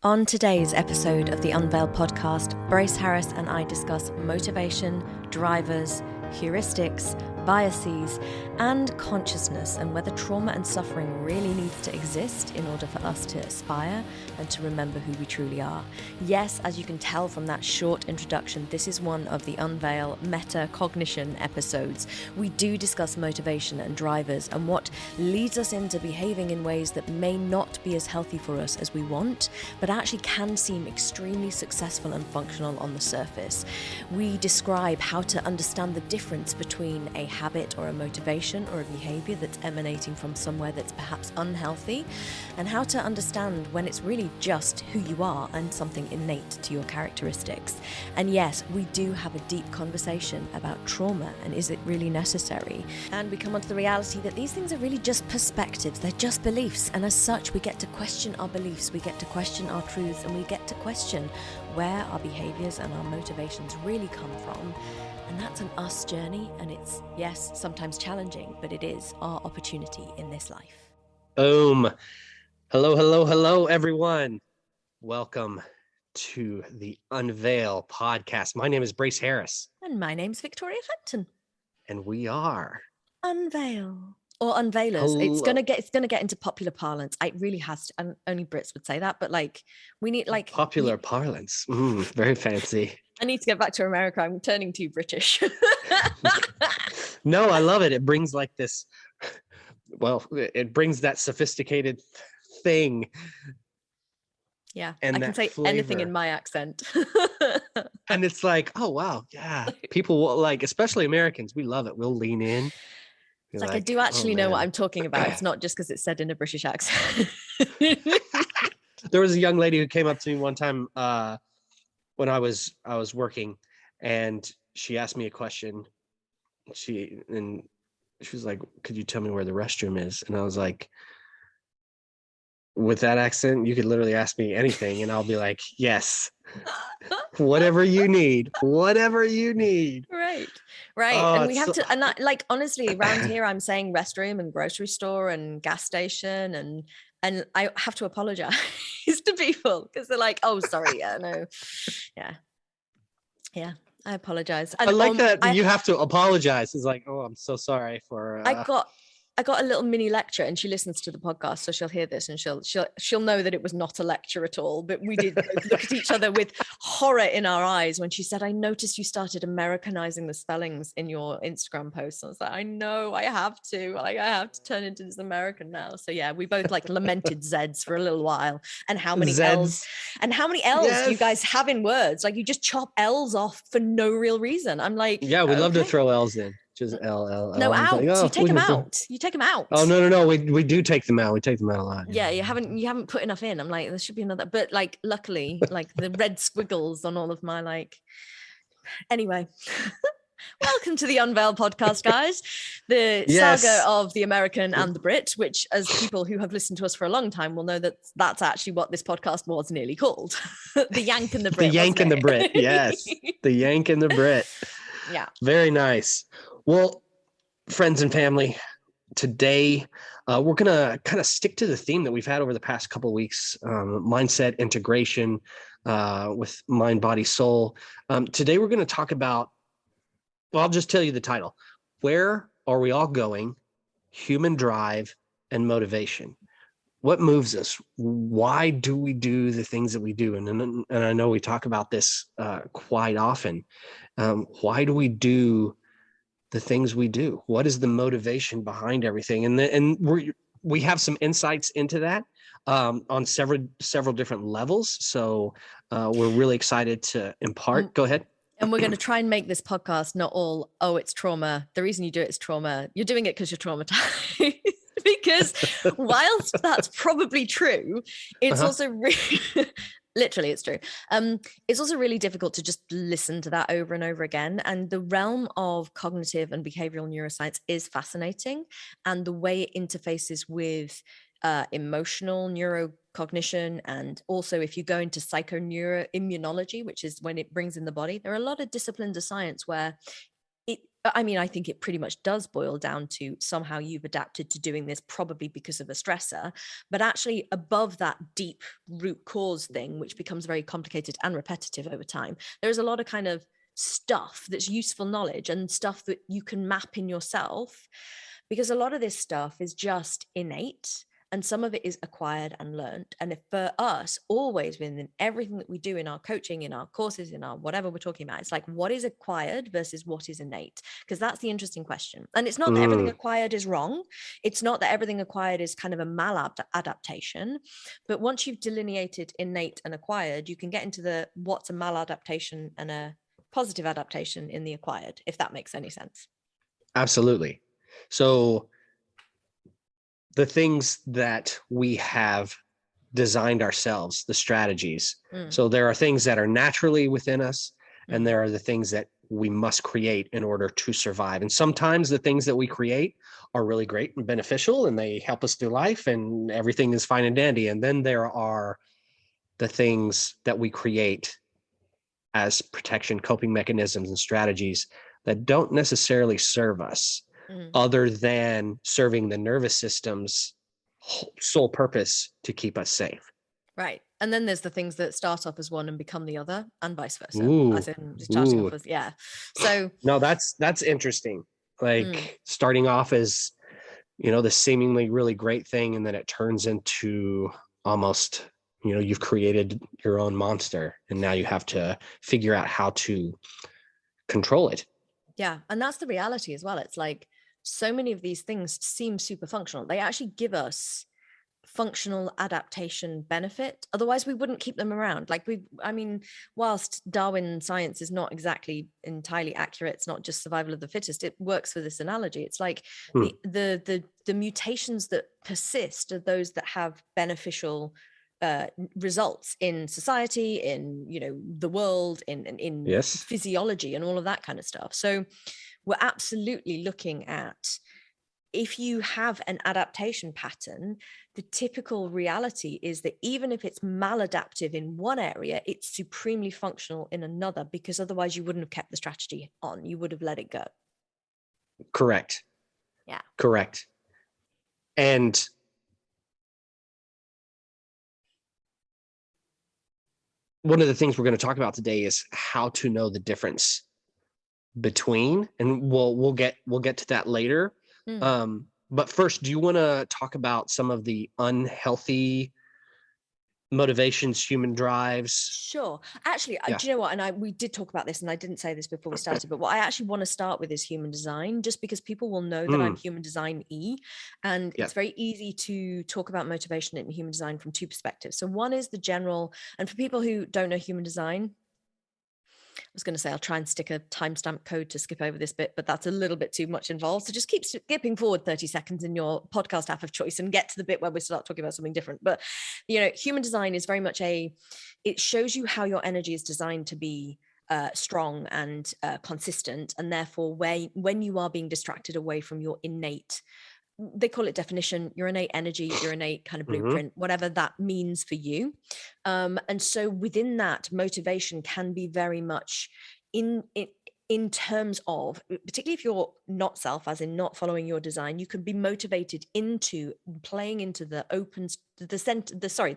On today's episode of the Unveiled podcast, Brace Harris and I discuss motivation, drivers, heuristics, biases, and consciousness, and whether trauma and suffering really needs to exist in order for us to aspire and to remember who we truly are. Yes, as you can tell from that short introduction, this is one of the Unveil metacognition episodes. We do discuss motivation and drivers and what leads us into behaving in ways that may not be as healthy for us as we want, but actually can seem extremely successful and functional on the surface. We describe how to understand the difference between a habit or a motivation or a behavior that's emanating from somewhere that's perhaps unhealthy, and how to understand when it's really just who you are and something innate to your characteristics. And yes, we do have a deep conversation about trauma and is it really necessary? And we come onto the reality that these things are really just perspectives, they're just beliefs, and as such we get to question our beliefs, we get to question our truths, and we get to question where our behaviors and our motivations really come from. And that's an us journey, and it's, yes, sometimes challenging, but it is our opportunity in this life. Boom. Hello, everyone. Welcome to the Unveil podcast. My name is Brace Harris. And my name's Victoria Fenton. And we are Unveil. Or Unveilers. Hello. It's gonna get into popular parlance. It really has to, and only Brits would say that, but like we need like popular parlance. Very fancy. I need to get back to America. I'm turning too British. No, I love it. It brings like this, well, it brings that sophisticated thing. Yeah, and I can say flavor. Anything in my accent. And it's like, oh, wow. Yeah. People will like, especially Americans, we love it. We'll lean in. It's like I do actually know what I'm talking about. It's not just because it's said in a British accent. There was a young lady who came up to me one time when I was working, and she asked me a question. She was like, "Could you tell me where the restroom is?" And I was like, with that accent, you could literally ask me anything, and I'll be like, "Yes, whatever you need." Right. Oh, and we have to, and that, like, honestly, around here, I'm saying restroom and grocery store and gas station, and I have to apologize to people because they're like, "Oh, sorry, yeah, no, yeah, I apologize." And I like that you have to apologize. It's like, "Oh, I'm so sorry for." I got a little mini lecture, and she listens to the podcast, so she'll hear this and she'll know that it was not a lecture at all. But we did both look at each other with horror in our eyes when she said, "I noticed you started Americanizing the spellings in your Instagram posts." I was like, "I know, I have to. Like, I have to turn into this American now." So yeah, we both like lamented Zeds for a little while, and how many L's Yes. do you guys have in words? Like, you just chop L's off for no real reason. I'm like, yeah, we love to throw L's in. Just L. No, out. Like, oh, you take them out. You take them out. Oh, no. We do take them out. We take them out a lot. Yeah, you haven't put enough in. I'm like, there should be another. But like, luckily, like the red squiggles on all of my like. Anyway, welcome to the Unveil podcast, guys. The saga of the American and the Brit, which, as people who have listened to us for a long time will know, that's actually what this podcast was nearly called. The Yank and the Brit. The Yank and the Brit. Yes, the Yank and the Brit. Yeah. Very nice. Well, friends and family, today we're going to kind of stick to the theme that we've had over the past couple of weeks, mindset integration with mind, body, soul. Today we're going to talk about, well, I'll just tell you the title. Where are we all going? Human drive and motivation. What moves us? Why do we do the things that we do? And I know we talk about this quite often. Why do we do the things we do? What is the motivation behind everything? And we have some insights into that on several different levels. So we're really excited to impart. Go ahead. And we're going to try and make this podcast not all, oh, it's trauma. The reason you do it is trauma. You're doing it because you're traumatized. Because whilst that's probably true, it's also literally it's true. It's also really difficult to just listen to that over and over again. And the realm of cognitive and behavioral neuroscience is fascinating. And the way it interfaces with emotional neurocognition, and also if you go into psychoneuroimmunology, which is when it brings in the body, there are a lot of disciplines of science where I mean, I think it pretty much does boil down to somehow you've adapted to doing this probably because of a stressor, but actually above that deep root cause thing, which becomes very complicated and repetitive over time, there's a lot of kind of stuff that's useful knowledge and stuff that you can map in yourself, because a lot of this stuff is just innate and some of it is acquired and learned. And if for us, always within everything that we do in our coaching, in our courses, in our whatever we're talking about, it's like, what is acquired versus what is innate? Because that's the interesting question. And it's not that everything acquired is wrong. It's not that everything acquired is kind of a maladaptation. But once you've delineated innate and acquired, you can get into the what's a maladaptation and a positive adaptation in the acquired, if that makes any sense. Absolutely. So the things that we have designed ourselves, the strategies. So there are things that are naturally within us, and there are the things that we must create in order to survive. And sometimes the things that we create are really great and beneficial, and they help us through life, and everything is fine and dandy. And then there are the things that we create as protection, coping mechanisms, and strategies that don't necessarily serve us, other than serving the nervous system's sole purpose to keep us safe. Right. And then there's the things that start off as one and become the other, and vice versa. As in starting off as, yeah. So no, that's interesting. Like starting off as, the seemingly really great thing, and then it turns into almost, you've created your own monster, and now you have to figure out how to control it. Yeah. And that's the reality as well. It's like so many of these things seem super functional. They actually give us functional adaptation benefit. Otherwise, we wouldn't keep them around. Like whilst Darwin science is not exactly entirely accurate, it's not just survival of the fittest, it works for this analogy. It's like the mutations that persist are those that have beneficial results in society, in the world, in Yes. physiology and all of that kind of stuff. So we're absolutely looking at, if you have an adaptation pattern, the typical reality is that even if it's maladaptive in one area, it's supremely functional in another, because otherwise you wouldn't have kept the strategy on. You would have let it go. Correct. Yeah. Correct. And one of the things we're going to talk about today is how to know the difference between, and we'll get to that later. But first, do you want to talk about some of the unhealthy motivations, human drives? Sure. Actually, do you know what? And we did talk about this, and I didn't say this before we started, but what I actually want to start with is human design, just because people will know that I'm human design-y, and it's very easy to talk about motivation in human design from two perspectives. So one is the general, and for people who don't know human design, I was going to say I'll try and stick a timestamp code to skip over this bit, but that's a little bit too much involved. So just keep skipping forward 30 seconds in your podcast app of choice and get to the bit where we start talking about something different. But, human design is very much it shows you how your energy is designed to be strong and consistent. And therefore, when you are being distracted away from your innate, they call it definition, your innate energy, your innate kind of blueprint, whatever that means for you. And so within that, motivation can be very much in terms of, particularly if you're not self, as in not following your design, you can be motivated into playing into the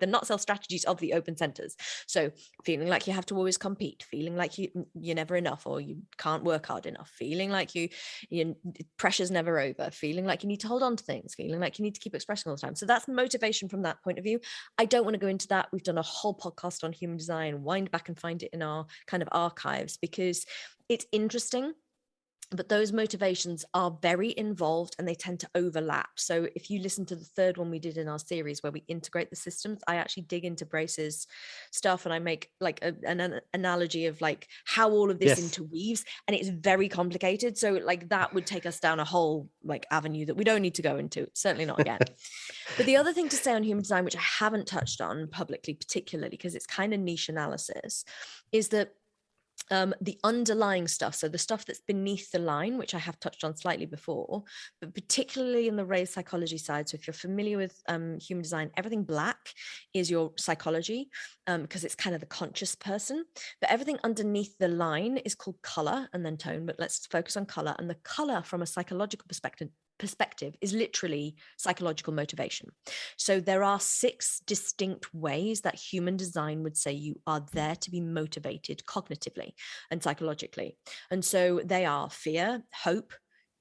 not self strategies of the open centers. So feeling like you have to always compete, feeling like you're never enough, or you can't work hard enough, feeling like you pressure's never over, feeling like you need to hold on to things, feeling like you need to keep expressing all the time. So that's motivation from that point of view. I don't want to go into that. We've done a whole podcast on human design. Wind back and find it in our kind of archives, because it's interesting, but those motivations are very involved and they tend to overlap. So if you listen to the third one we did in our series where we integrate the systems, I actually dig into Brace's stuff, and I make like an analogy of like how all of this interweaves, and it's very complicated. So like that would take us down a whole like avenue that we don't need to go into, certainly not again. But the other thing to say on human design, which I haven't touched on publicly, particularly because it's kind of niche analysis, is that the underlying stuff, so the stuff that's beneath the line, which I have touched on slightly before, but particularly in the raised psychology side. So if you're familiar with human design, everything black is your psychology, because it's kind of the conscious person, but everything underneath the line is called color and then tone. But let's focus on color. And the color from a psychological perspective is literally psychological motivation. So there are 6 distinct ways that human design would say you are there to be motivated cognitively and psychologically. And so they are fear, hope,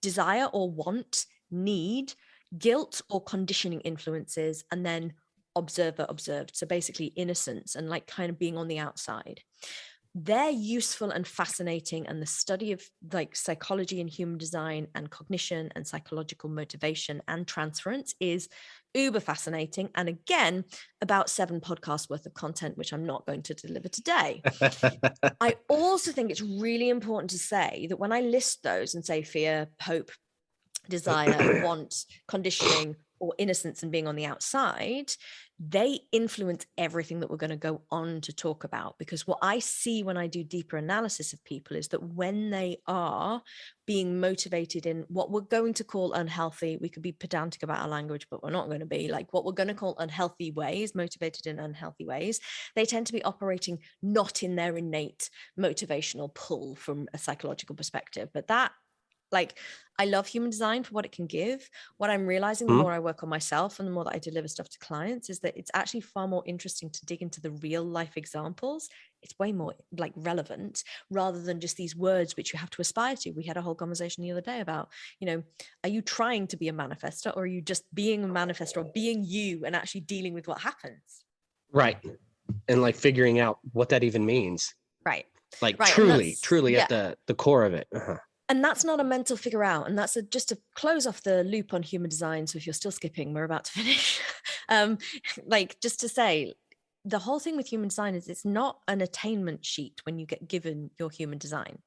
desire or want, need, guilt or conditioning influences, and then observer observed. So basically innocence and like kind of being on the outside. They're useful and fascinating, and the study of like psychology and human design and cognition and psychological motivation and transference is uber fascinating. And again, about 7 podcasts worth of content, which I'm not going to deliver today. I also think it's really important to say that when I list those and say fear, hope, desire, want, conditioning, or innocence and being on the outside, they influence everything that we're going to go on to talk about. Because what I see when I do deeper analysis of people is that when they are being motivated in what we're going to call unhealthy, we could be pedantic about our language, but we're not going to be, like what we're going to call unhealthy ways, motivated in unhealthy ways, they tend to be operating not in their innate motivational pull from a psychological perspective. But that, like, I love human design for what it can give. What I'm realizing the more I work on myself and the more that I deliver stuff to clients is that it's actually far more interesting to dig into the real life examples. It's way more like relevant rather than just these words which you have to aspire to. We had a whole conversation the other day about, you know, are you trying to be a manifestor, or are you just being a manifestor or being you and actually dealing with what happens? Right. And like figuring out what that even means. Right. Like right. truly at the core of it. And that's not a mental figure out. And that's just to close off the loop on human design. So if you're still skipping, we're about to finish. Like just to say, the whole thing with human design is it's not an attainment sheet when you get given your human design.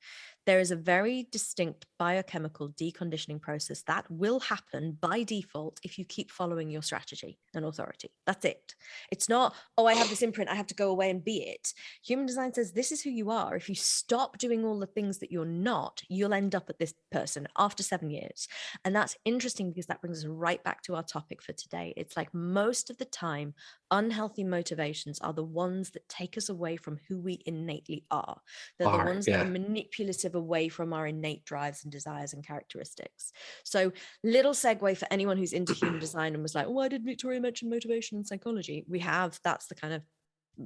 There is a very distinct biochemical deconditioning process that will happen by default if you keep following your strategy and authority. That's it. It's not, oh, I have this imprint, I have to go away and be it. Human design says this is who you are. If you stop doing all the things that you're not, you'll end up at this person after 7 years. And that's interesting because that brings us right back to our topic for today. It's like most of the time, unhealthy motivations are the ones that take us away from who we innately are. They're the ones that are manipulative away from our innate drives and desires and characteristics. So little segue for anyone who's into human design and was like, why did Victoria mention motivation and psychology? We have, that's the kind of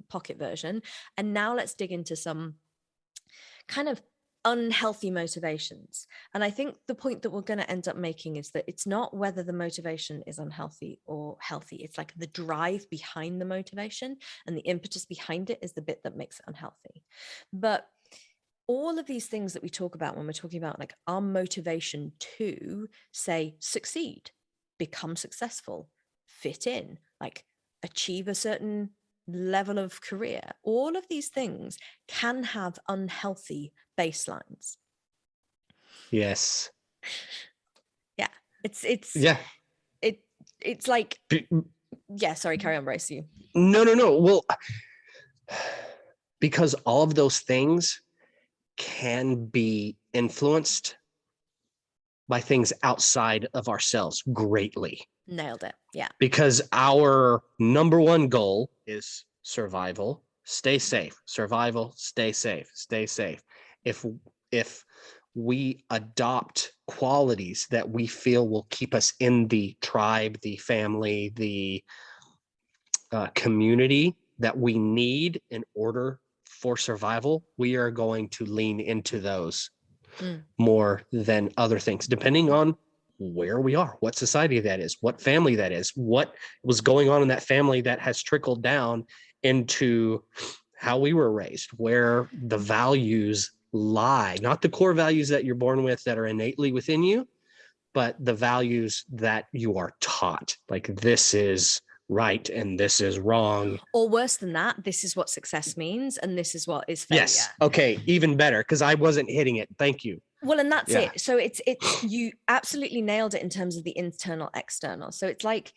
pocket version. And now let's dig into some kind of unhealthy motivations. And I think the point that we're going to end up making is that it's not whether the motivation is unhealthy or healthy. It's like the drive behind the motivation and the impetus behind it is the bit that makes it unhealthy. But all of these things that we talk about when we're talking about like our motivation to, say, succeed, become successful, fit in, like achieve a certain level of career, all of these things can have unhealthy baselines. Yes. Yeah. It's like, yeah, sorry, carry on, Bryce. You. No. Well, because all of those things can be influenced by things outside of ourselves greatly. Nailed it. Yeah. Because our number one goal is survival, stay safe, survival, stay safe, stay safe. If we adopt qualities that we feel will keep us in the tribe, the family, the community that we need in order for survival, we are going to lean into those more than other things, depending on where we are, what society that is, what family that is, what was going on in that family that has trickled down into how we were raised, where the values lie, not the core values that you're born with that are innately within you, but the values that you are taught, like this is right and this is wrong. Or worse than that, this is what success means and this is what is failure. Yes. Okay. Even better, because I wasn't hitting it. Thank you. Well, and that's it. So it's you absolutely nailed it in terms of the internal, external. So it's like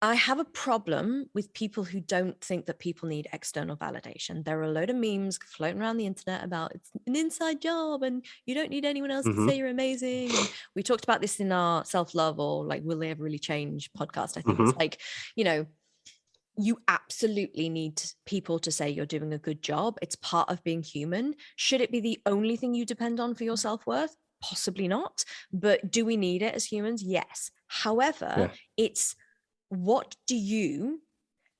I have a problem with people who don't think that people need external validation. There are a load of memes floating around the internet about it's an inside job and you don't need anyone else to say you're amazing. And we talked about this in our self-love, or like, will they ever really change podcast? I think it's like, you absolutely need people to say you're doing a good job. It's part of being human. Should it be the only thing you depend on for your self-worth? Possibly not. But do we need it as humans? Yes. However, it's, what do you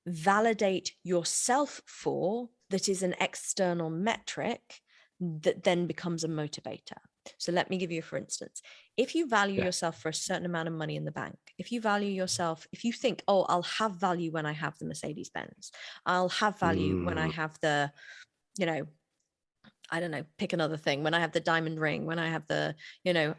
validate yourself for that is an external metric that then becomes a motivator? So let me give you, for instance, if you value yourself for a certain amount of money in the bank, if you value yourself, if you think, oh, I'll have value when I have the Mercedes Benz, I'll have value when I have the, I don't know, pick another thing, when I have the diamond ring, when I have the,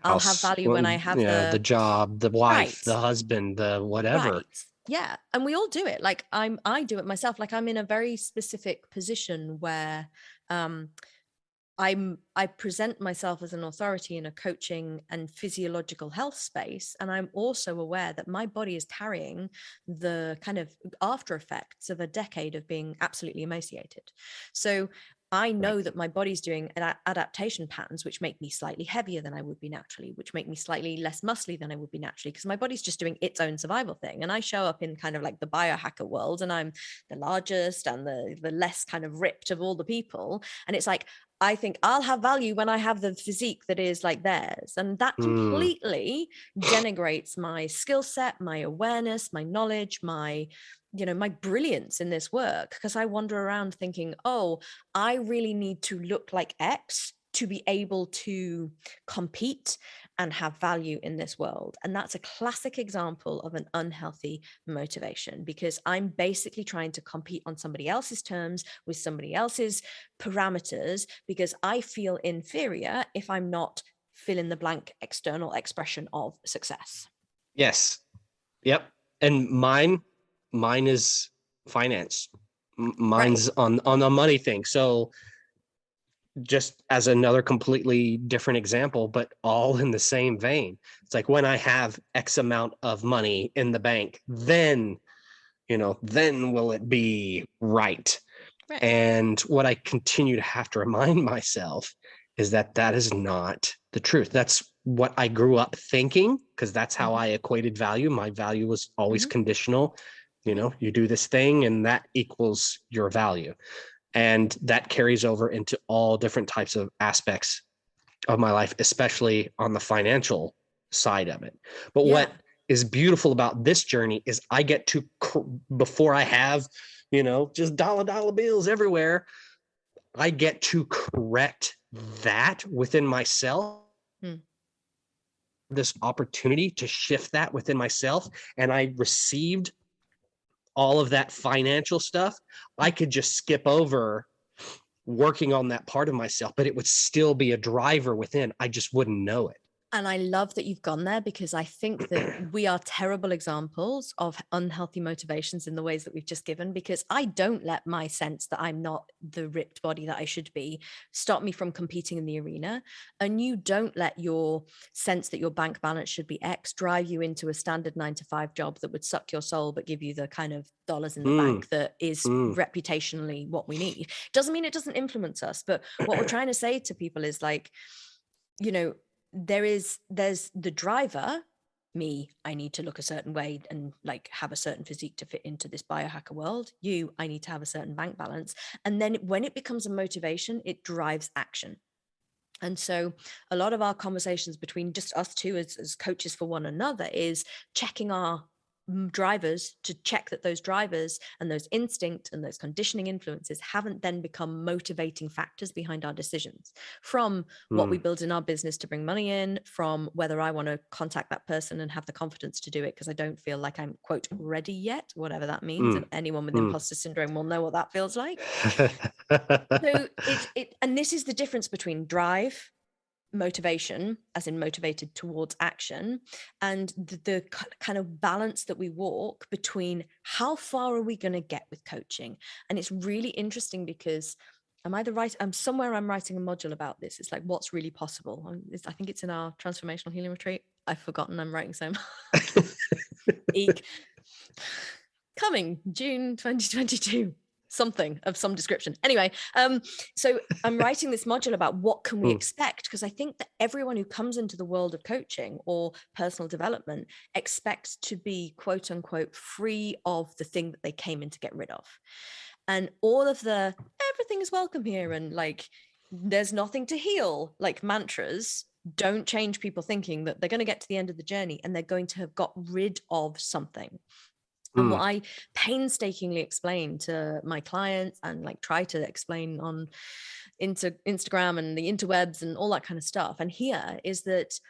I'll have value when I have the job, the wife, the right, husband, the whatever. right. Yeah. And we all do it. Like I do it myself. Like I'm in a very specific position where I present myself as an authority in a coaching and physiological health space. And I'm also aware that my body is carrying the kind of after effects of a decade of being absolutely emaciated. So I know that my body's doing adaptation patterns, which make me slightly heavier than I would be naturally, which make me slightly less muscly than I would be naturally, because my body's just doing its own survival thing. And I show up in kind of like the biohacker world, and I'm the largest and the less kind of ripped of all the people. And it's like, I think I'll have value when I have the physique that is like theirs. And that completely denigrates my skill set, my awareness, my knowledge, my brilliance in this work, because I wander around thinking, oh, I really need to look like X to be able to compete and have value in this world. And that's a classic example of an unhealthy motivation, because I'm basically trying to compete on somebody else's terms with somebody else's parameters, because I feel inferior if I'm not fill in the blank external expression of success. Yes. Yep. And mine is finance. Mine's on a money thing. So just as another completely different example, but all in the same vein. It's like, when I have X amount of money in the bank, then will it be right. And what I continue to have to remind myself is that is not the truth. That's what I grew up thinking, because that's how I equated value. My value was always conditional. You do this thing and that equals your value. And that carries over into all different types of aspects of my life, especially on the financial side of it. But what is beautiful about this journey is I get to, before I have, just dollar bills everywhere, I get to correct that within myself. This opportunity to shift that within myself. And I received all of that financial stuff. I could just skip over working on that part of myself, but it would still be a driver within. I just wouldn't know it. And I love that you've gone there, because I think that we are terrible examples of unhealthy motivations in the ways that we've just given, because I don't let my sense that I'm not the ripped body that I should be stop me from competing in the arena. And you don't let your sense that your bank balance should be X drive you into a standard 9-to-5 job that would suck your soul, but give you the kind of dollars in the bank that is reputationally what we need. Doesn't mean it doesn't influence us. But what we're trying to say to people is like, there's the driver, me, I need to look a certain way and like have a certain physique to fit into this biohacker world. You, I need to have a certain bank balance. And then when it becomes a motivation, it drives action. And so a lot of our conversations between just us two as coaches for one another is checking our drivers, to check that those drivers and those instinct and those conditioning influences haven't then become motivating factors behind our decisions, from what we build in our business to bring money in, from whether I want to contact that person and have the confidence to do it because I don't feel like I'm, quote, ready yet, whatever that means. And anyone with imposter syndrome will know what that feels like. So and this is the difference between drive, motivation, as in motivated towards action, and the kind of balance that we walk between how far are we going to get with coaching. And it's really interesting because I'm somewhere I'm writing a module about this. It's like, what's really possible. I think it's in our transformational healing retreat. I've forgotten, I'm writing so much. Eek. coming June 2022. Something of some description. Anyway, so I'm writing this module about what can we expect, because I think that everyone who comes into the world of coaching or personal development expects to be quote unquote free of the thing that they came in to get rid of. And all of the everything is welcome here and like there's nothing to heal, like mantras don't change people thinking that they're going to get to the end of the journey and they're going to have got rid of something. And what I painstakingly explain to my clients and like try to explain on Instagram and the interwebs and all that kind of stuff, and here is that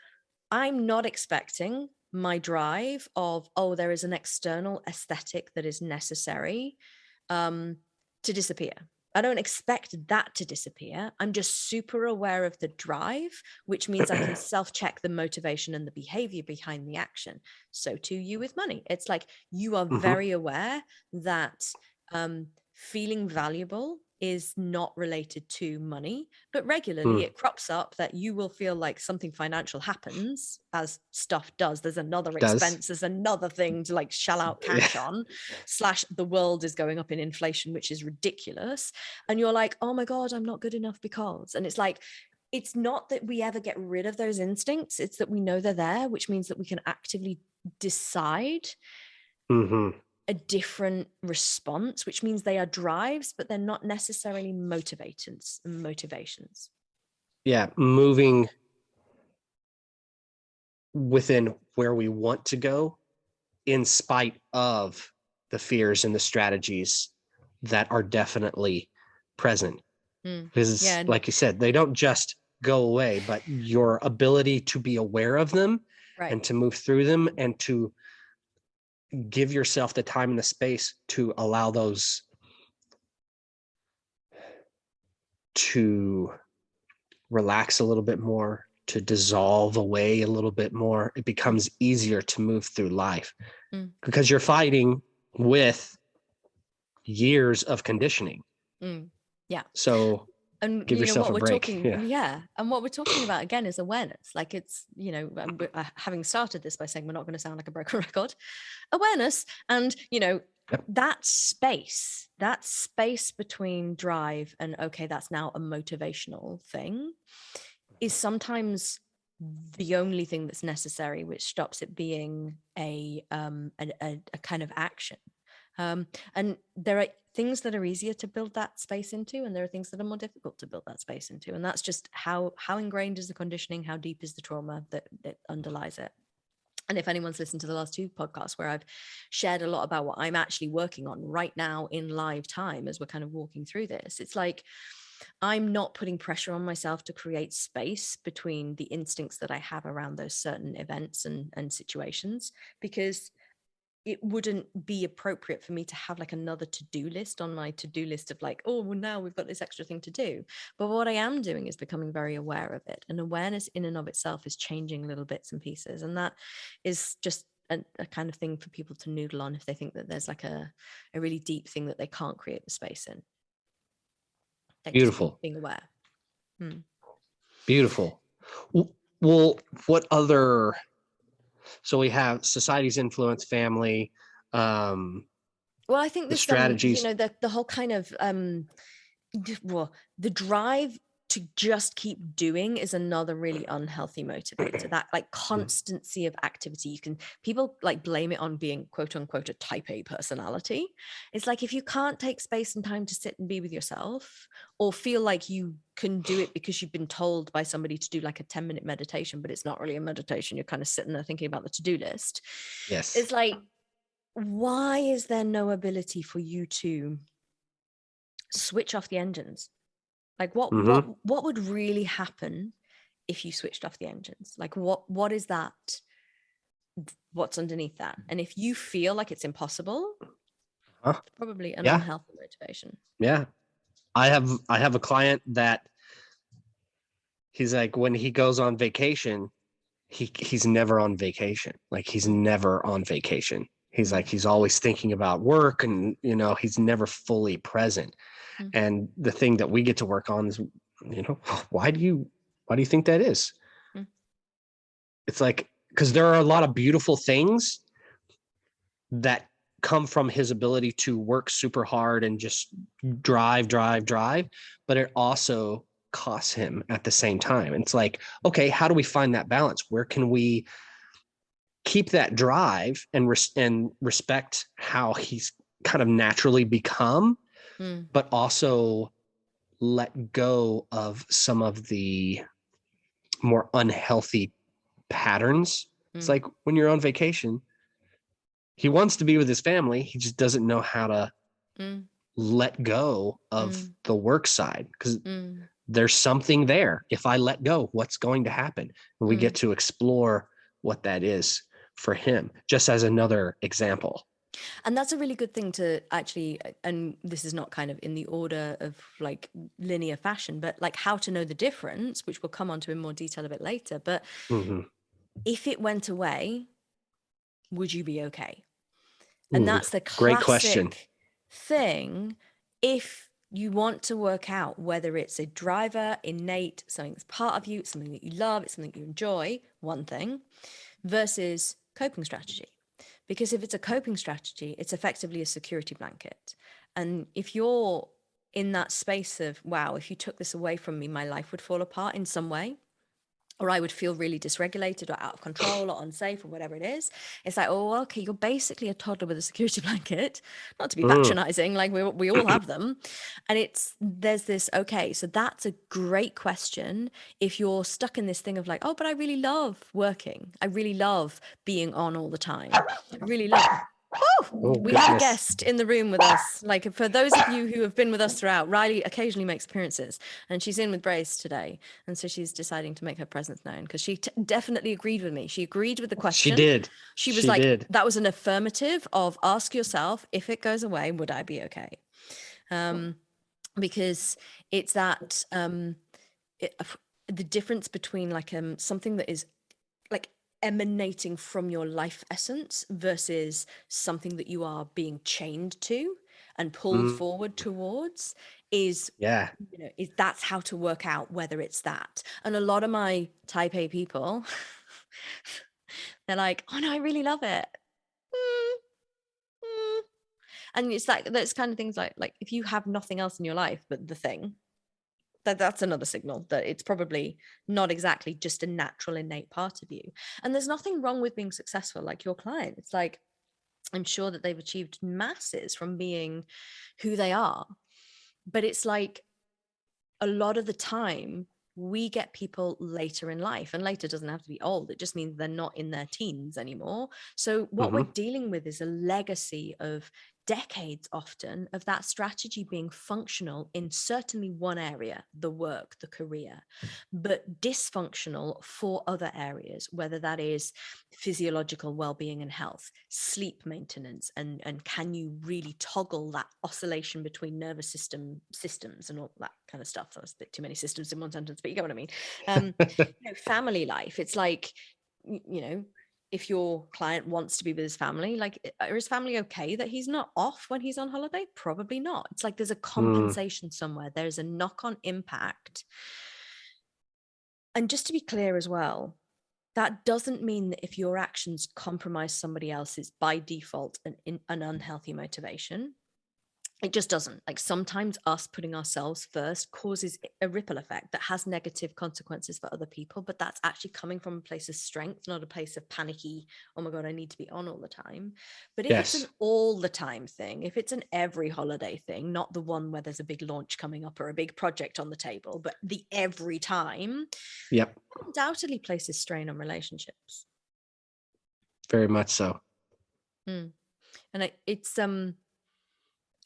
I'm not expecting my drive of, oh, there is an external aesthetic that is necessary to disappear. I don't expect that to disappear. I'm just super aware of the drive, which means I can self-check the motivation and the behavior behind the action. So too you with money. It's like you are very aware that feeling valuable is not related to money, but regularly it crops up that you will feel like something financial happens, as stuff does. There's another expense, there's another thing to like shell out cash on, / the world is going up in inflation, which is ridiculous. And you're like, oh my God, I'm not good enough because, and it's like, it's not that we ever get rid of those instincts. It's that we know they're there, which means that we can actively decide a different response, which means they are drives, but they're not necessarily motivators and motivations. Yeah, moving within where we want to go in spite of the fears and the strategies that are definitely present. Because like you said, they don't just go away, but your ability to be aware of them and to move through them and to give yourself the time and the space to allow those to relax a little bit more, to dissolve away a little bit more. It becomes easier to move through life because you're fighting with years of conditioning. Yeah. So and give yourself what a break. And what we're talking about again is awareness. Like it's, having started this by saying we're not going to sound like a broken record, awareness. And that space between drive and okay, that's now a motivational thing, is sometimes the only thing that's necessary, which stops it being a kind of action. And there are things that are easier to build that space into, and there are things that are more difficult to build that space into. And that's just how ingrained is the conditioning, how deep is the trauma that underlies it. And if anyone's listened to the last 2 podcasts where I've shared a lot about what I'm actually working on right now in live time as we're kind of walking through this, it's like I'm not putting pressure on myself to create space between the instincts that I have around those certain events and situations, because it wouldn't be appropriate for me to have like another to-do list on my to-do list of like, oh, well, now we've got this extra thing to do. But what I am doing is becoming very aware of it. And awareness in and of itself is changing little bits and pieces. And that is just a kind of thing for people to noodle on if they think that there's like a really deep thing that they can't create the space in. Like Beautiful. Being aware. Beautiful. Well, what other... So we have society's influence, family. Well, I think the strategies, the whole kind of the drive to just keep doing is another really unhealthy motivator. That like constancy of activity. People like blame it on being quote unquote a type A personality. It's like if you can't take space and time to sit and be with yourself, or feel like you can do it because you've been told by somebody to do like a 10-minute meditation, but it's not really a meditation. You're kind of sitting there thinking about the to-do list. Yes. It's like, why is there no ability for you to switch off the engines? Like what would really happen if you switched off the engines? Like what is that? What's underneath that? And if you feel like it's impossible, it's probably an unhealthy motivation. Yeah. I have a client that he's like, when he goes on vacation, he's never on vacation. Like he's never on vacation. He's like, he's always thinking about work and, he's never fully present. And the thing that we get to work on is, why do you think that is? It's like, because there are a lot of beautiful things that come from his ability to work super hard and just drive, but it also costs him at the same time. It's like, okay, how do we find that balance? Where can we keep that drive and respect how he's kind of naturally become, but also let go of some of the more unhealthy patterns. It's like when you're on vacation, he wants to be with his family. He just doesn't know how to let go of the work side, because there's something there. If I let go, what's going to happen? And we get to explore what that is for him, just as another example. And that's a really good thing to actually, and this is not kind of in the order of like linear fashion, but like how to know the difference, which we'll come on to in more detail a bit later. But if it went away, would you be okay? And that's the Great question. classic thing. If you want to work out whether it's a driver, innate, something that's part of you, something that you love, it's something you enjoy, one thing, versus coping strategy. Because if it's a coping strategy, it's effectively a security blanket. And if you're in that space of, wow, if you took this away from me, my life would fall apart in some way, or I would feel really dysregulated or out of control or unsafe or whatever it is. It's like, oh, okay, you're basically a toddler with a security blanket, not to be patronizing, like we all have them. And there's this, okay, so that's a great question. If you're stuck in this thing of like, oh, but I really love working. I really love being on all the time. I really love... we have a guest in the room with us. Like, for those of you who have been with us throughout, Riley occasionally makes appearances, and she's in with Brace today, and so she's deciding to make her presence known, because she definitely agreed with me. She agreed with the question. She did. She was that was an affirmative of, ask yourself, if it goes away, would I be okay? Because it's that the difference between like something that is like emanating from your life essence versus something that you are being chained to and pulled forward towards is that's how to work out whether it's that. And a lot of my type A people, they're like, oh no, I really love it. And it's like, that's kind of things like if you have nothing else in your life but the thing, that's another signal that it's probably not exactly just a natural innate part of you. And there's nothing wrong with being successful, like your client. It's like, I'm sure that they've achieved masses from being who they are, but it's like a lot of the time we get people later in life, and later doesn't have to be old. It just means they're not in their teens anymore. So what we're dealing with is a legacy of decades often of that strategy being functional in certainly one area, the work, the career, but dysfunctional for other areas, whether that is physiological well-being and health, sleep maintenance, and can you really toggle that oscillation between nervous systems and all that kind of stuff. That was a bit too many systems in one sentence, but you get what I mean. Family life, it's like, if your client wants to be with his family, like, are his family okay that he's not off when he's on holiday? Probably not. It's like there's a compensation somewhere. There's a knock-on impact. And just to be clear as well, that doesn't mean that if your actions compromise somebody else's by default an unhealthy motivation. It just doesn't. Like, sometimes us putting ourselves first causes a ripple effect that has negative consequences for other people, but that's actually coming from a place of strength, not a place of panicky, oh my God, I need to be on all the time. But if it's an all the time thing, if it's an every holiday thing, not the one where there's a big launch coming up or a big project on the table, but the every time, undoubtedly places strain on relationships. Very much so. And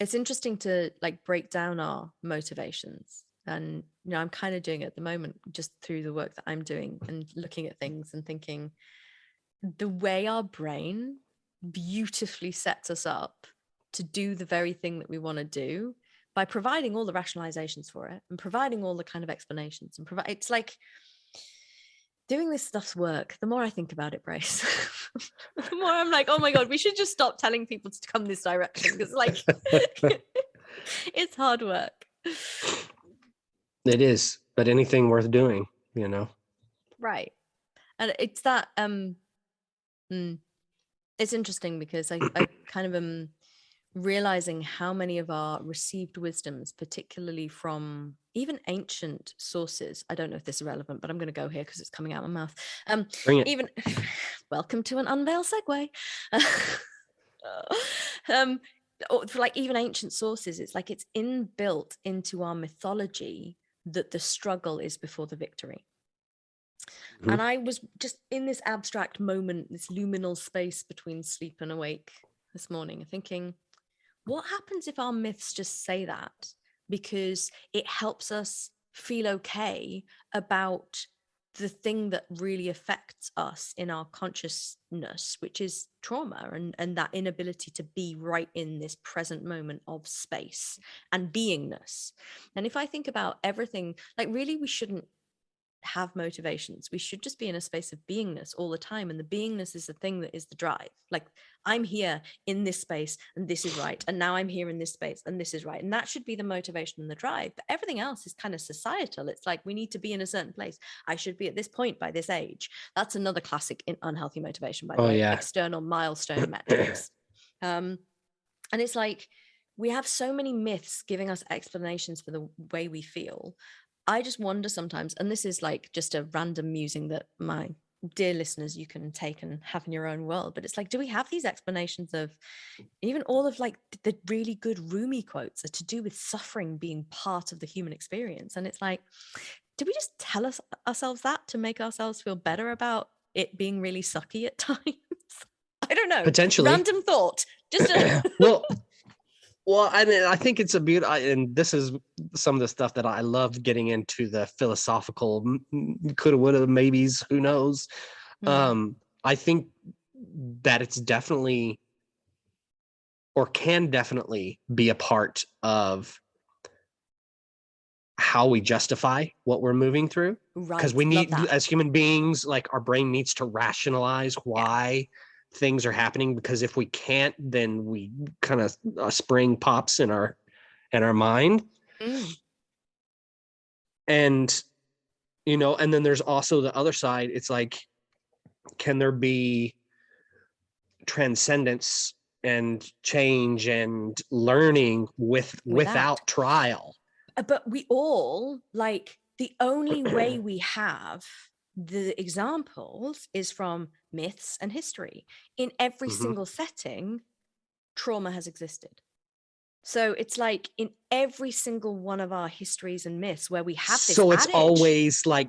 it's interesting to like break down our motivations. And, I'm kind of doing it at the moment just through the work that I'm doing and looking at things and thinking the way our brain beautifully sets us up to do the very thing that we want to do by providing all the rationalizations for it and providing all the kind of explanations and it's like doing this stuff's work. The more I think about it, Brace, the more I'm like, oh my God, we should just stop telling people to come this direction, because like it's hard work. It is, but anything worth doing, Right. And it's that It's interesting because I kind of am realizing how many of our received wisdoms, particularly from even ancient sources, I don't know if this is relevant, but I'm going to go here because it's coming out of my mouth. Bring it. Even welcome to an Unveil segue. Or for like even ancient sources, it's like it's inbuilt into our mythology that the struggle is before the victory. Mhm. And I was just in this abstract moment, this luminal space between sleep and awake this morning, thinking, what happens if our myths just say that? Because it helps us feel okay about the thing that really affects us in our consciousness, which is trauma and that inability to be right in this present moment of space and beingness. And if I think about everything, like really, we shouldn't have motivations. We should just be in a space of beingness all the time. And the beingness is the thing that is the drive. Like I'm here in this space and this is right. And now I'm here in this space and this is right. And that should be the motivation and the drive. But everything else is kind of societal. It's like we need to be in a certain place. I should be at this point by this age. That's another classic in unhealthy motivation, by the Oh way, yeah. external milestone metrics. And it's like we have so many myths giving us explanations for the way we feel. I just wonder sometimes, and this is like just a random musing that my dear listeners, you can take and have in your own world, but it's like, do we have these explanations of even all of like the really good Rumi quotes are to do with suffering being part of the human experience? And it's like, do we just tell ourselves that to make ourselves feel better about it being really sucky at times? I don't know. Potentially. Random thought. Just Well, I mean, I think it's a beautiful, and this is some of the stuff that I love getting into the philosophical coulda, woulda, maybes, who knows. I think that it's definitely or can definitely be a part of how we justify what we're moving through. Because right. we Love need, that. as human beings, like our brain needs to rationalize why things are happening, because if we can't, then we kind of a spring pops in our mind. And and then there's also the other side. It's like, can there be transcendence and change and learning without trial? But we all like the only way we have the examples is from myths and history. In every single setting, trauma has existed. So it's like in every single one of our histories and myths where we have this So it's adage, always like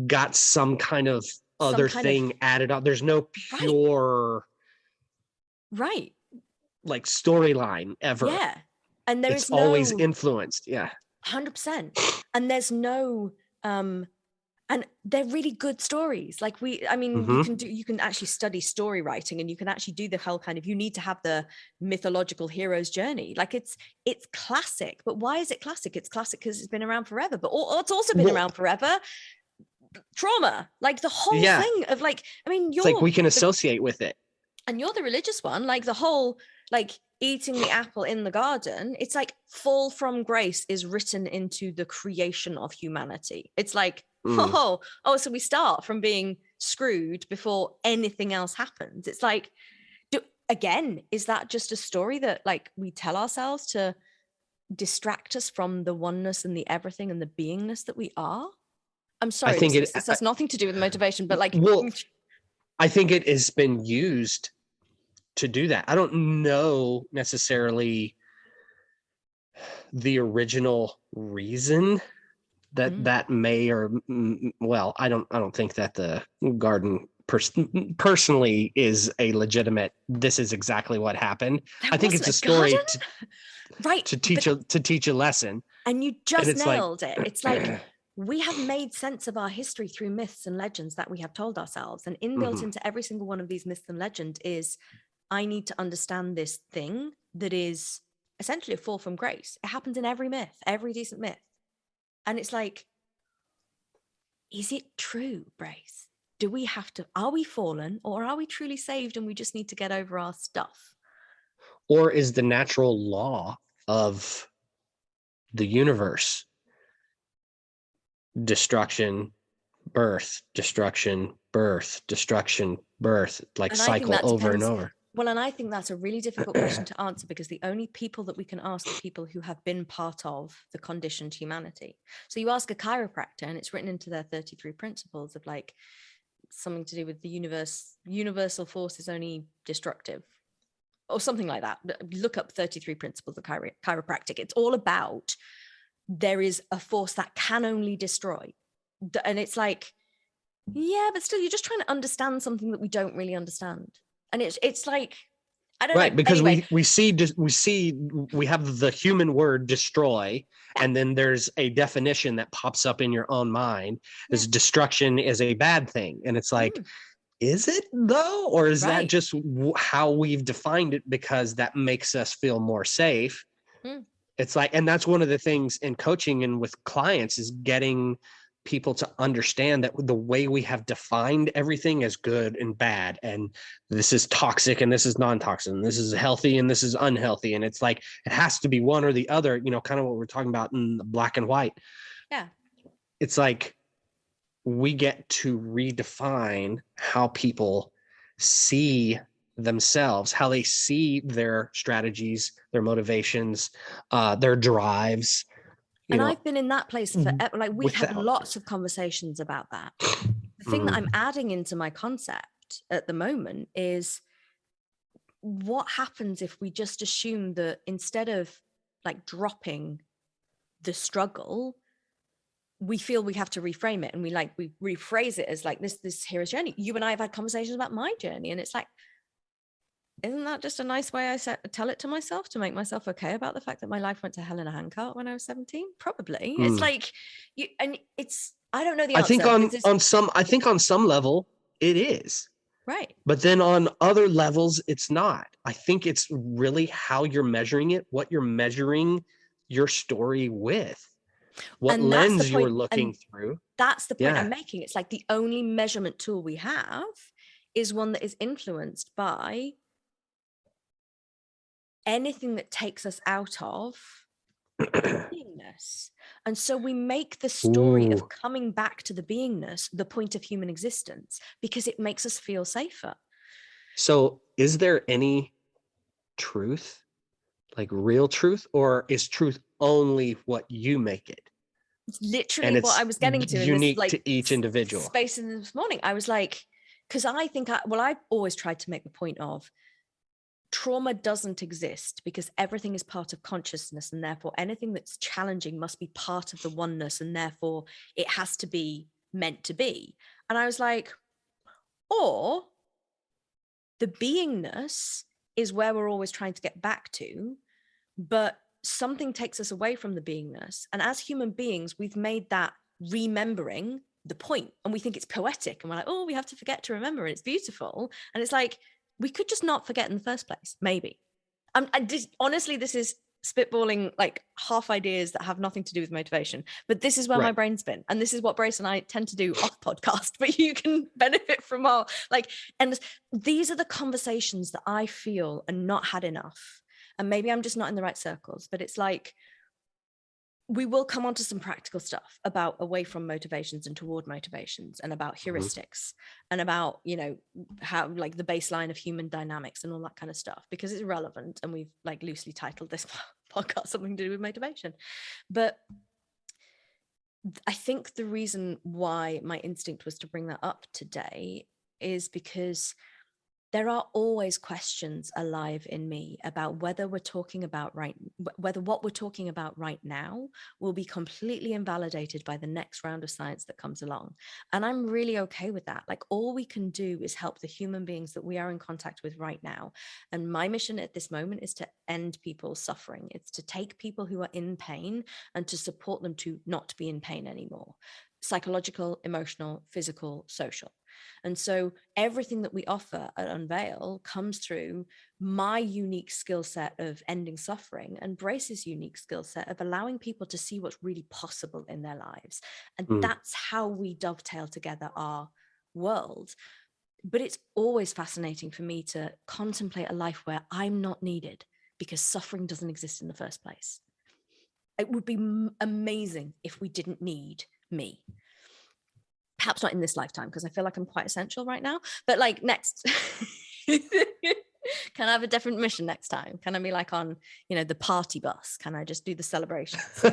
got some kind of other thing added on. There's no pure right like storyline ever. Yeah. And there it's is always no influenced. Yeah. 100%. And there's no and they're really good stories. Like I mean, you can actually study story writing, and you can actually do the whole kind of, you need to have the mythological hero's journey. Like it's classic. But why is it classic? It's classic because it's been around forever. But it's also been around forever. Trauma, like the whole thing of like, I mean, it's like we can associate with it. And you're the religious one, like the whole like eating the apple in the garden, it's like fall from grace is written into the creation of humanity. It's like, so we start from being screwed before anything else happens. It's like, again, is that just a story that like we tell ourselves to distract us from the oneness and the everything and the beingness that we are? I'm sorry, this has nothing to do with motivation, but like, well, I think it has been used to do that. I don't know necessarily the original reason that may, or well, I don't think that the garden personally is a legitimate, this is exactly what happened. I think it's a story to teach a lesson. And you just nailed it. It's like we have made sense of our history through myths and legends that we have told ourselves. And inbuilt into every single one of these myths and legends is, I need to understand this thing that is essentially a fall from grace. It happens in every myth, every decent myth. And it's like, is it true, Brace? Are we fallen, or are we truly saved and we just need to get over our stuff? Or is the natural law of the universe destruction, birth, destruction, birth, destruction, birth, like And I think cycle that over and depends. over. Well, and I think that's a really difficult question to answer, because the only people that we can ask are people who have been part of the conditioned humanity. So you ask a chiropractor, and it's written into their 33 principles of like something to do with the universal force is only destructive, or something like that. Look up 33 principles of chiropractic. It's all about there is a force that can only destroy. And it's like, yeah, but still, you're just trying to understand something that we don't really understand. And it's like, I don't Right, know. because Anyway, we have the human word destroy, yeah, and then there's a definition that pops up in your own mind yeah, as destruction is a bad thing. And it's like, mm, is it though? Or is that right. just how we've defined it because that makes us feel more safe? Mm. It's like, and that's one of the things in coaching and with clients is getting people to understand that the way we have defined everything as good and bad, and this is toxic and this is non-toxic, and this is healthy and this is unhealthy, and it's like it has to be one or the other, kind of what we're talking about in the black and white. Yeah. It's like we get to redefine how people see themselves, how they see their strategies, their motivations, their drives, And I've been in that place for, like, we've had without. lots of conversations about that. The thing that I'm adding into my concept at the moment is, what happens if we just assume that instead of like dropping the struggle, we feel we have to reframe it, and we rephrase it as like this hero's journey. You and I have had conversations about my journey, and it's like, isn't that just a nice way I tell it to myself to make myself okay about the fact that my life went to hell in a handcart when I was 17? Probably. It's like you, and it's, I don't know the I think answer. This is on some level it is. right. But then on other levels, it's not. I think it's really how you're measuring it, what you're measuring your story with, what And that's the lens you're point. looking And through. that's the point Yeah. I'm making. It's like the only measurement tool we have is one that is influenced by anything that takes us out of beingness. And so we make the story of Ooh. coming back to the beingness the point of human existence, because it makes us feel safer. So is there any truth, like real truth, or is truth only what you make it? It's literally And what I it's was getting to in this unique like to each individual. space in this morning. I was like, because I think I've always tried to make the point of trauma doesn't exist because everything is part of consciousness, and therefore anything that's challenging must be part of the oneness, and therefore it has to be meant to be. And I was like, or the beingness is where we're always trying to get back to, but something takes us away from the beingness. And as human beings, we've made that remembering the point, and we think it's poetic, and we're like, oh, we have to forget to remember, and it's beautiful. And it's like, we could just not forget in the first place, maybe. Honestly, this is spitballing like half ideas that have nothing to do with motivation, but this is where my Right. brain's been, and this is what Brace and I tend to do off podcast, but you can benefit from our like, and these are the conversations that I feel are not had enough. And maybe I'm just not in the right circles, but it's like, we will come on to some practical stuff about away from motivations and toward motivations, and about heuristics, and about, how like the baseline of human dynamics and all that kind of stuff, because it's relevant, and we've like loosely titled this podcast something to do with motivation. But I think the reason why my instinct was to bring that up today is because there are always questions alive in me about whether what we're talking about right now will be completely invalidated by the next round of science that comes along. And I'm really okay with that. Like, all we can do is help the human beings that we are in contact with right now. And my mission at this moment is to end people's suffering. It's to take people who are in pain and to support them to not be in pain anymore. Psychological, emotional, physical, social. And so everything that we offer at Unveil comes through my unique skill set of ending suffering, and Brace's unique skill set of allowing people to see what's really possible in their lives. And that's how we dovetail together our world. But it's always fascinating for me to contemplate a life where I'm not needed because suffering doesn't exist in the first place. It would be amazing if we didn't need me. perhaps not in this lifetime, because I feel like I'm quite essential right now, but like next, can I have a different mission next time? Can I be like on, the party bus? Can I just do the celebrations?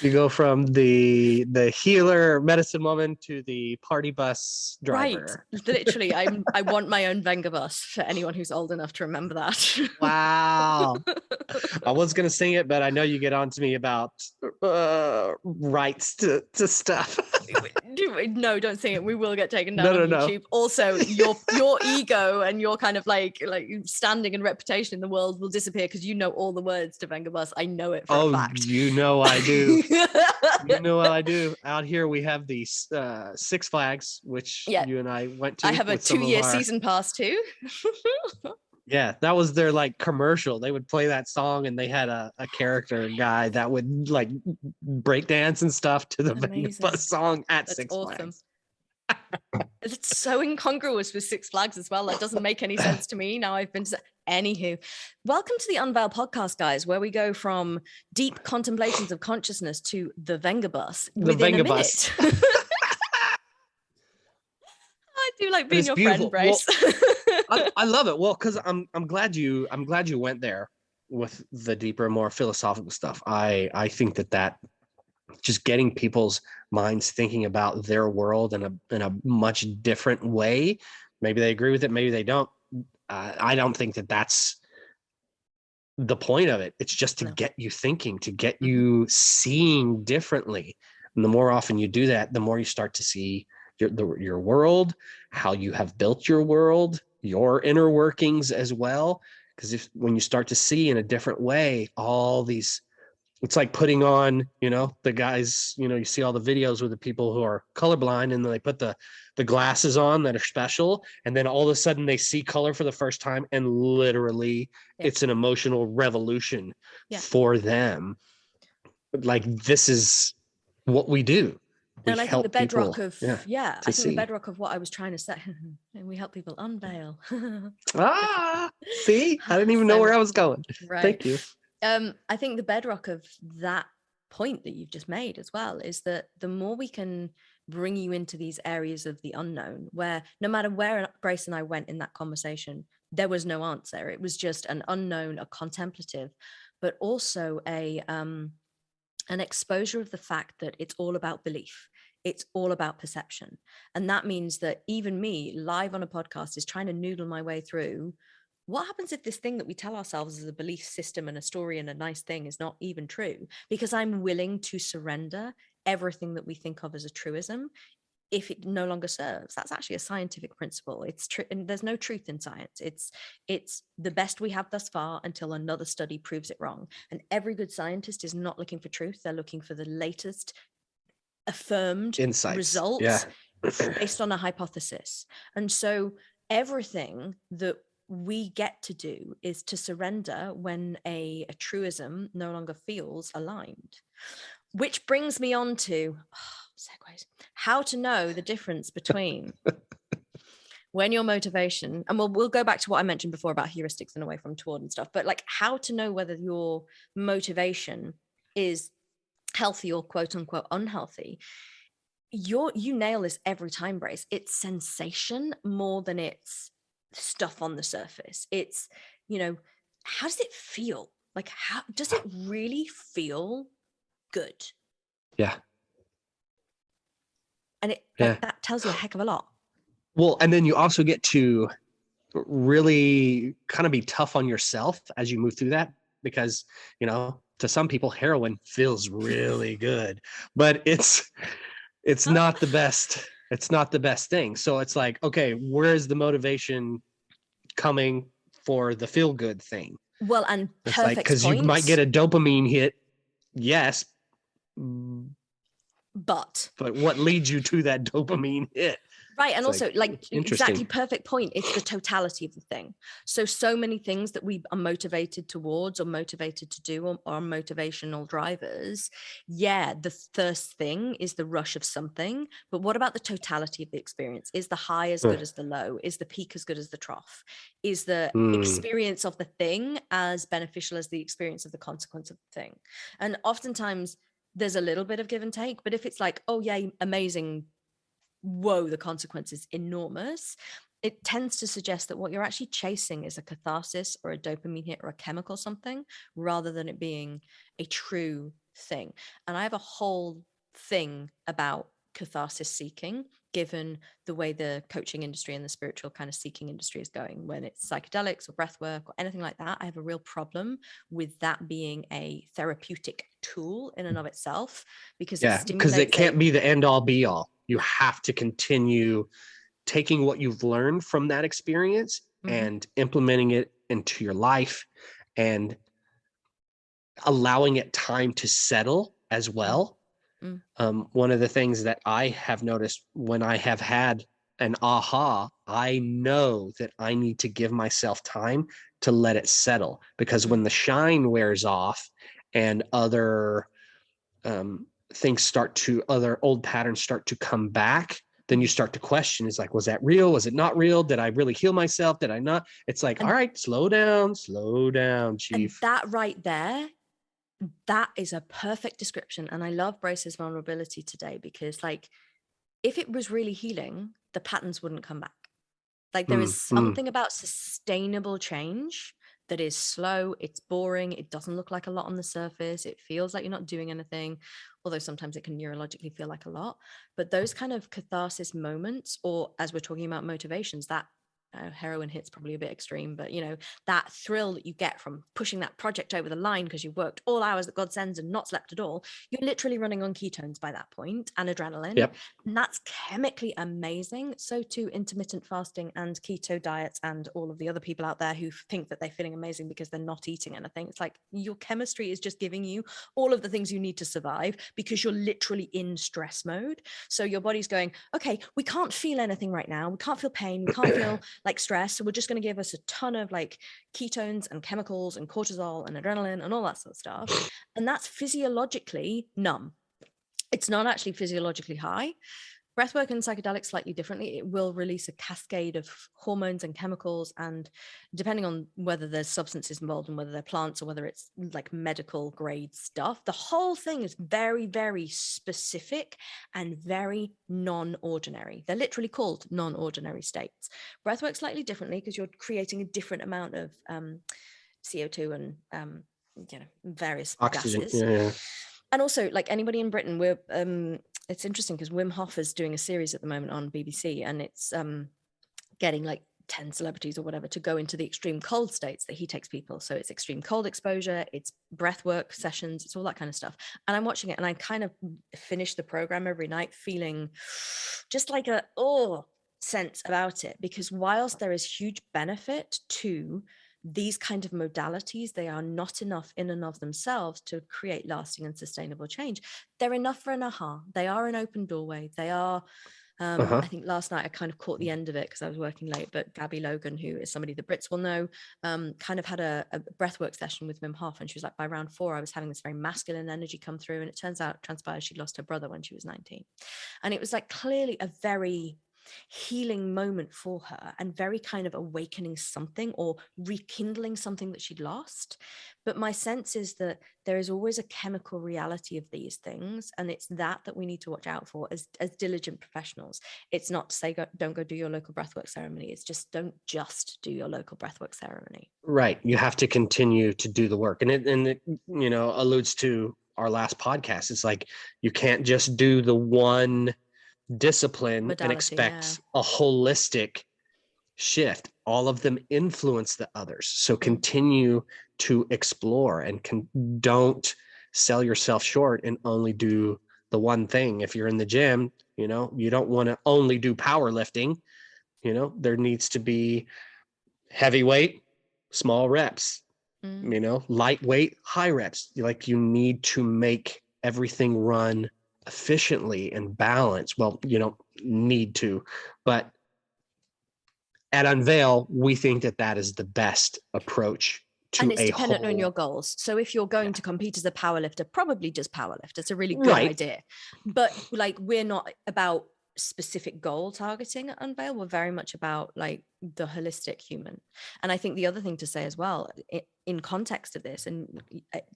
You go from the healer medicine woman to the party bus driver. Right. Literally, I want my own Venga bus for anyone who's old enough to remember that. Wow. I was going to sing it, but I know you get on to me about rights to stuff. No, don't sing it. We will get taken down on YouTube. No. Also, your ego and your kind of like standing and reputation in the world will disappear because you know all the words to Venga Bus. I know it for a fact. You know I do. You know what I do. Out here we have the Six Flags, which you and I went to. I have a 2-year season pass too. Yeah, that was their like commercial. They would play that song and they had a character guy that would like break dance and stuff to the Venga Bus song at That's Six Flags. It's so incongruous with Six Flags as well. That doesn't make any sense to me. Now I've been to... Anywho, welcome to the Unveil podcast, guys, where we go from deep contemplations of consciousness to the Venga Bus within a minute. I do like being your friend, Bryce. Well, I love it. Well, because I'm glad you went there with the deeper, more philosophical stuff. I think that just getting people's minds thinking about their world in a much different way. Maybe they agree with it, maybe they don't. I don't think that's the point of it. It's just to get you thinking, to get you seeing differently. And the more often you do that, the more you start to see your world, how you have built your world, your inner workings as well. Because when you start to see in a different way, all these, it's like putting on, the guys, you see all the videos with the people who are colorblind and then they put the glasses on that are special. And then all of a sudden they see color for the first time and literally it's an emotional revolution for them. Like, this is what we do. And I think the bedrock people, of, I think the bedrock of what I was trying to say, and we help people unveil. See, I didn't even know where I was going. Right. Thank you. I think the bedrock of that point that you've just made as well is that the more we can bring you into these areas of the unknown, where no matter where Grace and I went in that conversation, there was no answer. It was just an unknown, a contemplative, but also an exposure of the fact that it's all about belief. It's all about perception. And that means that even me live on a podcast is trying to noodle my way through what happens if this thing that we tell ourselves as a belief system and a story and a nice thing is not even true, because I'm willing to surrender everything that we think of as a truism if it no longer serves. That's actually a scientific principle. It's true, and there's no truth in science. It's the best we have thus far until another study proves it wrong. And every good scientist is not looking for truth. They're looking for the latest affirmed insights, results based on a hypothesis. And so everything that we get to do is to surrender when a truism no longer feels aligned. Which brings me on to segues, how to know the difference between when your motivation, and we'll go back to what I mentioned before about heuristics and away from toward and stuff, but like how to know whether your motivation is healthy or quote unquote unhealthy. You nail this every time, Brace. It's sensation more than it's stuff on the surface. It's, how does it feel? Like, how does it really feel good? Yeah. And that tells you a heck of a lot. Well, and then you also get to really kind of be tough on yourself as you move through that, because, to some people, heroin feels really good, but it's not the best. It's not the best thing. So it's like, okay, where's the motivation coming for the feel good thing? Well, and it's perfect like, because you might get a dopamine hit. Yes. But what leads you to that dopamine hit? Right. And it's also exactly perfect point. It's the totality of the thing. So many things that we are motivated towards or motivated to do or are motivational drivers. Yeah. The first thing is the rush of something, but what about the totality of the experience? Is the high as good as the low? Is the peak as good as the trough? Is the experience of the thing as beneficial as the experience of the consequence of the thing? And oftentimes there's a little bit of give and take. But if it's like, oh yeah, amazing, whoa, the consequence is enormous, it tends to suggest that what you're actually chasing is a catharsis or a dopamine hit or a chemical something, rather than it being a true thing. And I have a whole thing about catharsis seeking, given the way the coaching industry and the spiritual kind of seeking industry is going. When it's psychedelics or breath work or anything like that, I have a real problem with that being a therapeutic tool in and of itself, because it Yeah, because it stimulates can't be the end all be all. You have to continue taking what you've learned from that experience and implementing it into your life and allowing it time to settle as well. One of the things that I have noticed when I have had an aha, I know that I need to give myself time to let it settle, because when the shine wears off and other other old patterns start to come back, then you start to question, is like, was that real? Was it not real? Did I really heal myself? Did I not? It's like, all right, slow down, chief. And that right there, that is a perfect description. And I love Brace's vulnerability today, because like, if it was really healing, the patterns wouldn't come back. Like, there is something about sustainable change that is slow, it's boring, it doesn't look like a lot on the surface, it feels like you're not doing anything, although sometimes it can neurologically feel like a lot. But those kind of catharsis moments, or as we're talking about motivations, that heroin hit's probably a bit extreme, but you know, that thrill that you get from pushing that project over the line because you worked all hours that God sends and not slept at all, you're literally running on ketones by that point, and adrenaline. Yep. And that's chemically amazing. So too intermittent fasting and keto diets and all of the other people out there who think that they're feeling amazing because they're not eating anything. It's like, your chemistry is just giving you all of the things you need to survive, because you're literally in stress mode. So your body's going, okay, we can't feel anything right now, we can't feel pain, we can't feel like stress, so we're just going to give us a ton of like ketones and chemicals and cortisol and adrenaline and all that sort of stuff. And that's physiologically numb. It's not actually physiologically high. Breathwork and psychedelics slightly differently. It will release a cascade of hormones and chemicals, and depending on whether there's substances involved and whether they're plants or whether it's like medical grade stuff, the whole thing is very, very specific and very non-ordinary. They're literally called non-ordinary states. Breathwork slightly differently, because you're creating a different amount of CO2 and various Oxygen. gases. Yeah. And also, like, anybody in Britain, we're it's interesting because Wim Hof is doing a series at the moment on BBC, and it's getting like 10 celebrities or whatever to go into the extreme cold states that he takes people. So it's extreme cold exposure, it's breath work sessions, it's all that kind of stuff. And I'm watching it, and I kind of finish the program every night feeling just like a sense about it, because whilst there is huge benefit to these kind of modalities, they are not enough in and of themselves to create lasting and sustainable change. They're enough for an aha. They are an open doorway. They are, I think last night I kind of caught the end of it because I was working late, but Gabby Logan, who is somebody the Brits will know, kind of had a breathwork session with Wim Hof, and she was like, by round 4, I was having this very masculine energy come through, and it transpires she'd lost her brother when she was 19. And it was like clearly a very healing moment for her, and very kind of awakening something or rekindling something that she'd lost. But my sense is that there is always a chemical reality of these things, and it's that we need to watch out for as diligent professionals. It's not to say don't go do your local breathwork ceremony. It's just don't just do your local breathwork ceremony. Right. You have to continue to do the work, and it alludes to our last podcast. It's like, you can't just do the one discipline Modality, and expect a holistic shift. All of them influence the others. So continue to explore, and don't sell yourself short and only do the one thing. If you're in the gym, you don't want to only do powerlifting. There needs to be heavyweight, small reps, lightweight, high reps. You need to make everything run efficiently and balanced. Well, you don't need to, but at Unveil, we think that is the best approach to and it's dependent on your goals. So if you're going to compete as a powerlifter, probably just powerlift. It's a really good idea. But like, we're not about specific goal targeting at Unveil. We're very much about like the holistic human. And I think the other thing to say as well, in context of this, and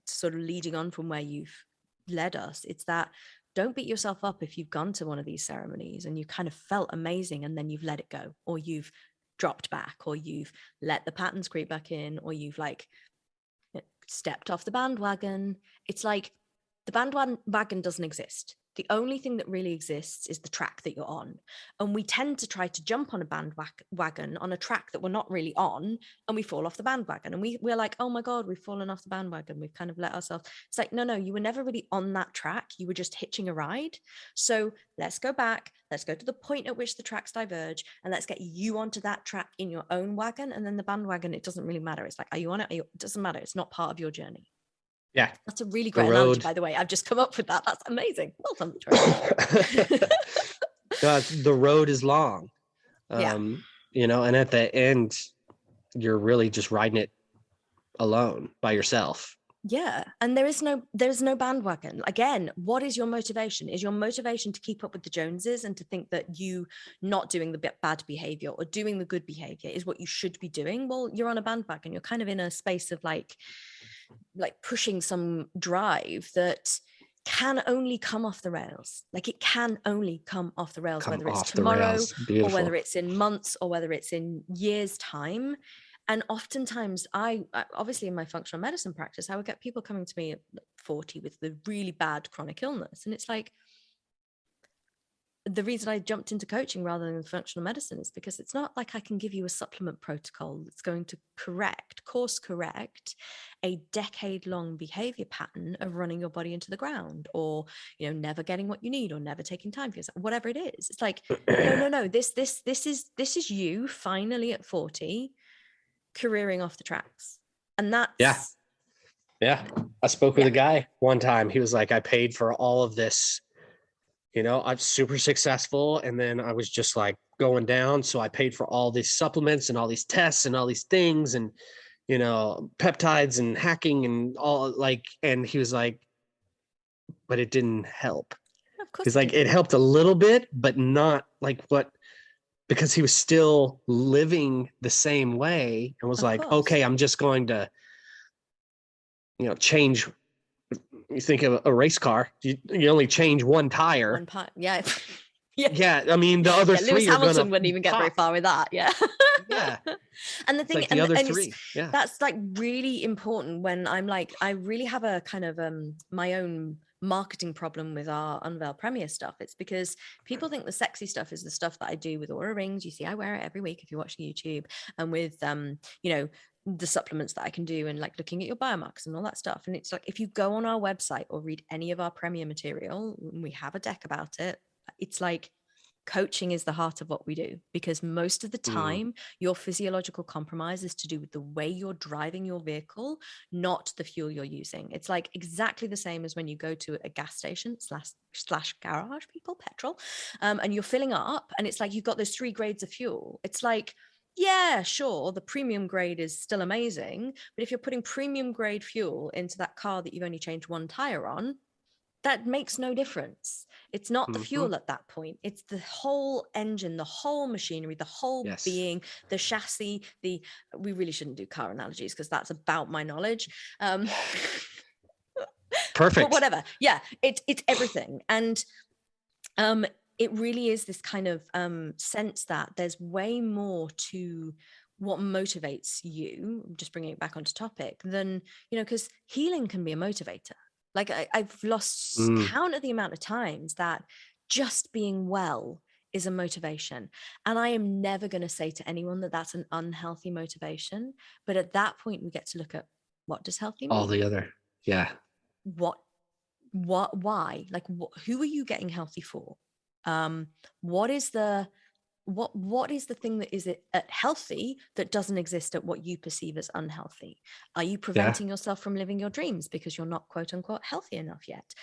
sort of leading on from where you've led us. It's that don't beat yourself up if you've gone to one of these ceremonies and you kind of felt amazing and then you've let it go, or you've dropped back, or you've let the patterns creep back in, or you've like stepped off the bandwagon. It's like the bandwagon doesn't exist. The only thing that really exists is the track that you're on. And we tend to try to jump on a bandwagon on a track that we're not really on, and we fall off the bandwagon. And we're like, oh my God, we've fallen off the bandwagon. We've kind of let ourselves. It's like, no, you were never really on that track. You were just hitching a ride. So let's go back. Let's go to the point at which the tracks diverge, and let's get you onto that track in your own wagon. And then the bandwagon, it doesn't really matter. It's like, are you on it? It doesn't matter. It's not part of your journey. Yeah. That's a really great analogy, by the way. I've just come up with that. That's amazing. Well done, Victoria. The road is long. Yeah. And at the end, you're really just riding it alone by yourself. Yeah. And there's no bandwagon. Again, what is your motivation? Is your motivation to keep up with the Joneses and to think that you not doing the bad behavior or doing the good behavior is what you should be doing? Well, you're on a bandwagon. You're kind of in a space of like pushing some drive that can only come off the rails. Like it can only come off the rails, whether it's tomorrow or whether it's in months or whether it's in years' time. And oftentimes I obviously in my functional medicine practice, I would get people coming to me at 40 with the really bad chronic illness. And it's like, the reason I jumped into coaching rather than functional medicine is because it's not like I can give you a supplement protocol that's going to course correct a decade-long behavior pattern of running your body into the ground, or never getting what you need, or never taking time for yourself, whatever it is. It's like no. This is you finally at 40 careering off the tracks, and that's yeah. I spoke with a guy one time. He was like, I paid for all of this. I'm super successful. And then I was just like going down. So I paid for all these supplements and all these tests and all these things and, peptides and hacking and all and he was like, but it didn't help. Of course He's like, it helped a little bit, but not like because he was still living the same way and was like, okay, I'm just going to, change. You think of a race car, you only change one tire. One part, yeah. Yeah. I mean, the other three Lewis Hamilton wouldn't even get very far with that. Yeah. Yeah. And the thing, like the other three, that's like really important when I'm like, I really have a kind of my own marketing problem with our Unveil Premier stuff. It's because people think the sexy stuff is the stuff that I do with Aura rings. You see, I wear it every week if you're watching YouTube, and with the supplements that I can do, and like looking at your biomarkers and all that stuff. And it's like, if you go on our website or read any of our Premier material, we have a deck about it. It's like coaching is the heart of what we do, because most of the time your physiological compromise is to do with the way you're driving your vehicle, not the fuel you're using. It's like exactly the same as when you go to a gas station slash garage, petrol, and you're filling up, and it's like you've got those 3 grades of fuel. It's like, yeah, sure, the premium grade is still amazing, but if you're putting premium grade fuel into that car that you've only changed 1 tire on, that makes no difference. It's not the fuel at that point. It's the whole engine, the whole machinery, the whole being, the chassis, we really shouldn't do car analogies because that's about my knowledge. Perfect. But whatever. Yeah, it's everything. And it really is this kind of sense that there's way more to what motivates you, just bringing it back onto topic, than, because healing can be a motivator. Like I've lost count of the amount of times that just being well is a motivation. And I am never going to say to anyone that that's an unhealthy motivation. But at that point, we get to look at, what does healthy mean? All the other. Yeah. Why? Like, who are you getting healthy for? What is the thing that is healthy that doesn't exist at what you perceive as unhealthy? Are you preventing yourself from living your dreams because you're not quote unquote healthy enough yet?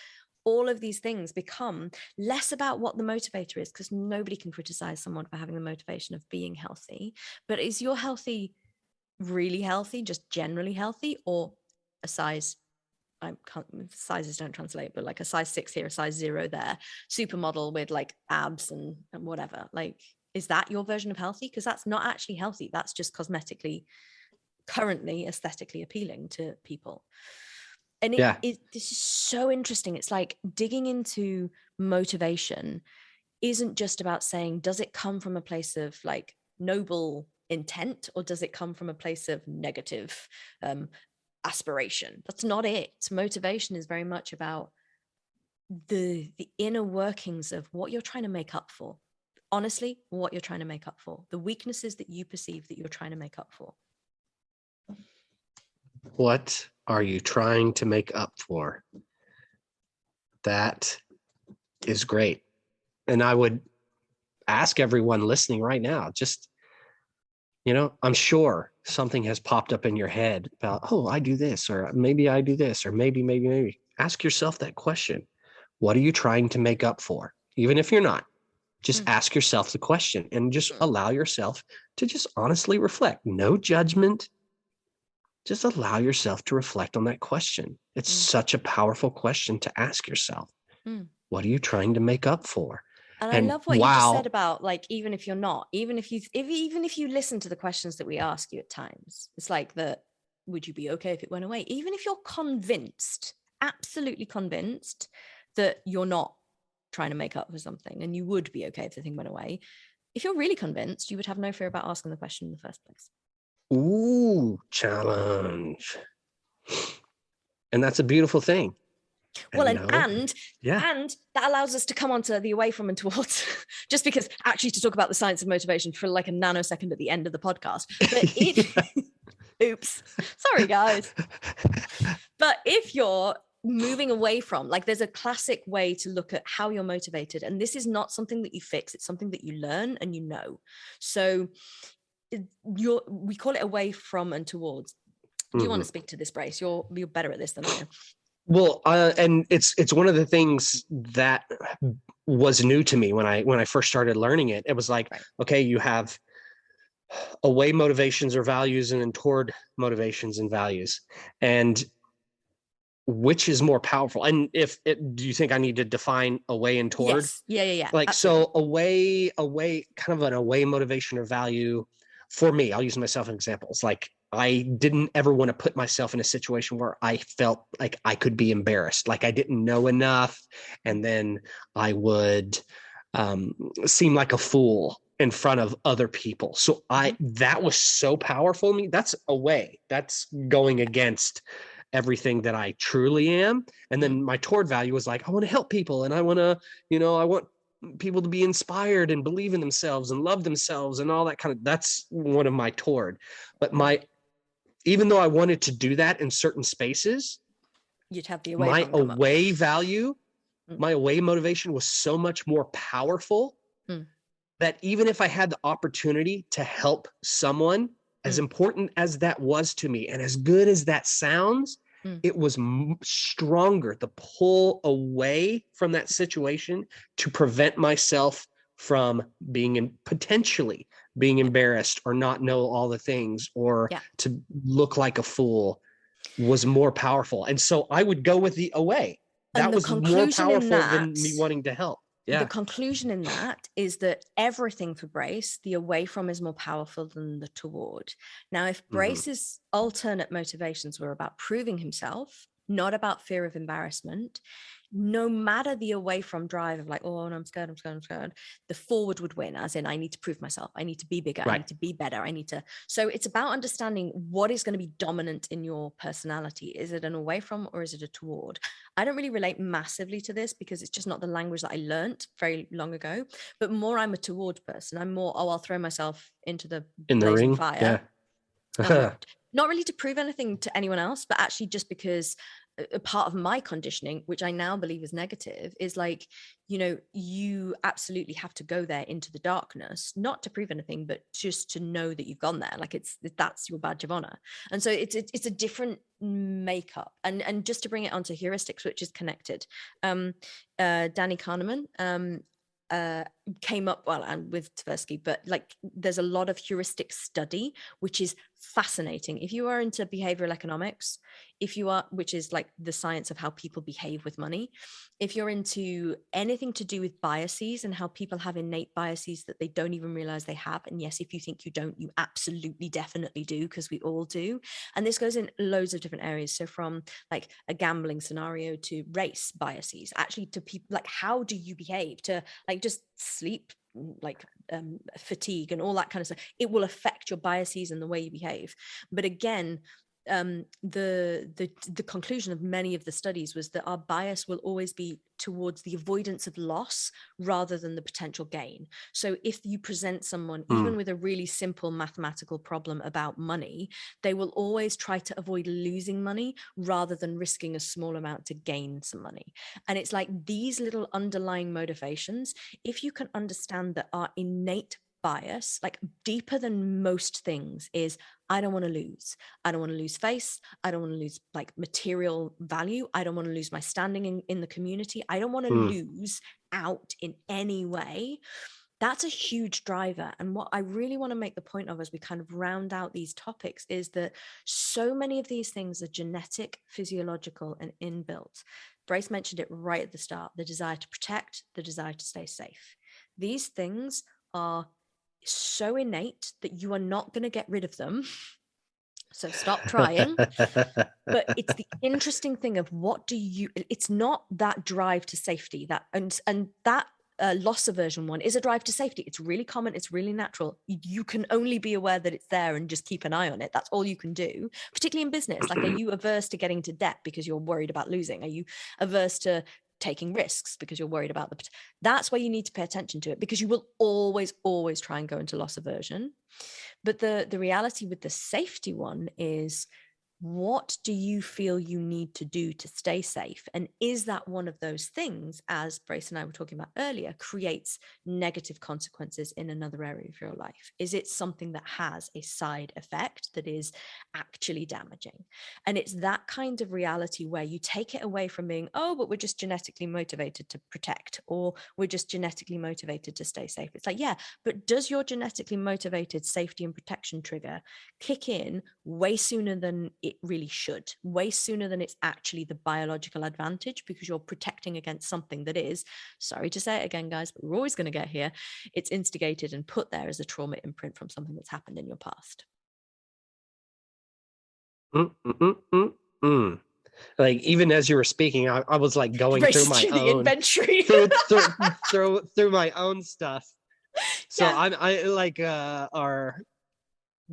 All of these things become less about what the motivator is, because nobody can criticize someone for having the motivation of being healthy. But is your healthy really healthy, just generally healthy, or a size, sizes don't translate, but like a size 6 here, a size 0 there, supermodel with like abs and whatever? Like, is that your version of healthy? Because that's not actually healthy. That's just cosmetically, currently aesthetically appealing to people. And Yeah. this is so interesting. It's like digging into motivation isn't just about saying, does it come from a place of like noble intent, or does it come from a place of negative aspiration? That's not it. Motivation is very much about the inner workings of what you're trying to make up for. Honestly, what you're trying to make up for, the weaknesses that you perceive that you're trying to make up for. What are you trying to make up for? That is great. And I would ask everyone listening right now, just, I'm sure something has popped up in your head about, oh, I do this, or maybe I do this, or maybe. Ask yourself that question. What are you trying to make up for? Even if you're not, just ask yourself the question and just allow yourself to just honestly reflect. No judgment. Just allow yourself to reflect on that question. It's such a powerful question to ask yourself. What are you trying to make up for? And I love what you just said about, like, even if you're not, even if you listen to the questions that we ask you at times, it's like that, would you be okay if it went away? Even if you're convinced, absolutely convinced that you're not trying to make up for something and you would be okay if the thing went away, if you're really convinced, you would have no fear about asking the question in the first place. Ooh, challenge. And that's a beautiful thing. Well, and that allows us to come on to the away from and towards, just because actually to talk about the science of motivation for like a nanosecond at the end of the podcast. But oops, sorry guys. But if you're moving away from, like, there's a classic way to look at how you're motivated. And this is not something that you fix. It's something that you learn and you know. So we call it away from and towards. Do you want to speak to this, Brace? You're better at this than I am. Well, and it's one of the things that was new to me when I first started learning it. It was like, okay, you have away motivations or values, and then toward motivations and values, and which is more powerful? And do you think I need to define away and toward? Yes. Yeah. Like, absolutely. So away, kind of an away motivation or value for me, I'll use myself as an example. It's like, I didn't ever want to put myself in a situation where I felt like I could be embarrassed, like I didn't know enough. And then I would seem like a fool in front of other people. So that was so powerful to me. That's away. That's going against everything that I truly am. And then my toward value was like, I want to help people, and I want to, I want people to be inspired and believe in themselves and love themselves and all that kind of, that's one of my toward. But even though I wanted to do that in certain spaces, you'd have the away my from away value, my away motivation was so much more powerful that even if I had the opportunity to help someone, as important as that was to me and as good as that sounds, it was stronger, the pull away from that situation to prevent myself from potentially being embarrassed or not know all the things, or to look like a fool, was more powerful. And so I would go with the away. That was more powerful than me wanting to help. Yeah. The conclusion in that is that everything for Brace, the away from is more powerful than the toward. Now, if Brace's alternate motivations were about proving himself, not about fear of embarrassment, no matter the away from drive of like, oh, no, I'm scared, the forward would win, as in, I need to prove myself. I need to be bigger. I need to be better. So it's about understanding what is going to be dominant in your personality. Is it an away from or is it a toward? I don't really relate massively to this because it's just not the language that I learned very long ago, but more I'm a toward person. I'm more, I'll throw myself into the blazing fire. Yeah. Not really to prove anything to anyone else, but actually just because a part of my conditioning, which I now believe is negative, is like, you absolutely have to go there into the darkness, not to prove anything, but just to know that you've gone there. Like that's your badge of honor. And so it's a different makeup. And just to bring it onto heuristics, which is connected, Danny Kahneman, came up, well, and with Tversky, but like there's a lot of heuristic study, which is fascinating. If you are into behavioral economics, which is like the science of how people behave with money, if you're into anything to do with biases and how people have innate biases that they don't even realize they have, and yes, if you think you don't, you absolutely definitely do, because we all do. And this goes in loads of different areas. So from like a gambling scenario to race biases, actually to people, like how do you behave, to like just sleep, like fatigue and all that kind of stuff. It will affect your biases and the way you behave. But again, the conclusion of many of the studies was that our bias will always be towards the avoidance of loss rather than the potential gain. So if you present someone even with a really simple mathematical problem about money, they will always try to avoid losing money rather than risking a small amount to gain some money. And it's like these little underlying motivations, if you can understand that our innate bias, like deeper than most things, is I don't want to lose. I don't want to lose face. I don't want to lose like material value. I don't want to lose my standing in the community. I don't want to lose out in any way. That's a huge driver. And what I really want to make the point of as we kind of round out these topics is that so many of these things are genetic, physiological, and inbuilt. Brace mentioned it right at the start: the desire to protect, the desire to stay safe. These things are so innate that you are not going to get rid of them. So stop trying. But it's the interesting thing of it's not that drive to safety, that and that loss aversion one is a drive to safety. It's really common. It's really natural. You can only be aware that it's there and just keep an eye on it. That's all you can do, particularly in business. Like, are you averse to getting to debt because you're worried about losing? Are you averse to taking risks because you're worried about that's where you need to pay attention to it, because you will always try and go into loss aversion. But the reality with the safety one is, what do you feel you need to do to stay safe? And is that one of those things, as Brace and I were talking about earlier, creates negative consequences in another area of your life? Is it something that has a side effect that is actually damaging? And it's that kind of reality where you take it away from being, oh, but we're just genetically motivated to protect, or we're just genetically motivated to stay safe. It's like, yeah, but does your genetically motivated safety and protection trigger kick in way sooner than it really should, way sooner than it's actually the biological advantage, because you're protecting against something that is, sorry to say it again, guys, but we're always going to get here, it's instigated and put there as a trauma imprint from something that's happened in your past. Like, even as you were speaking, I was like going through my own inventory. through my own stuff. So yeah. I like our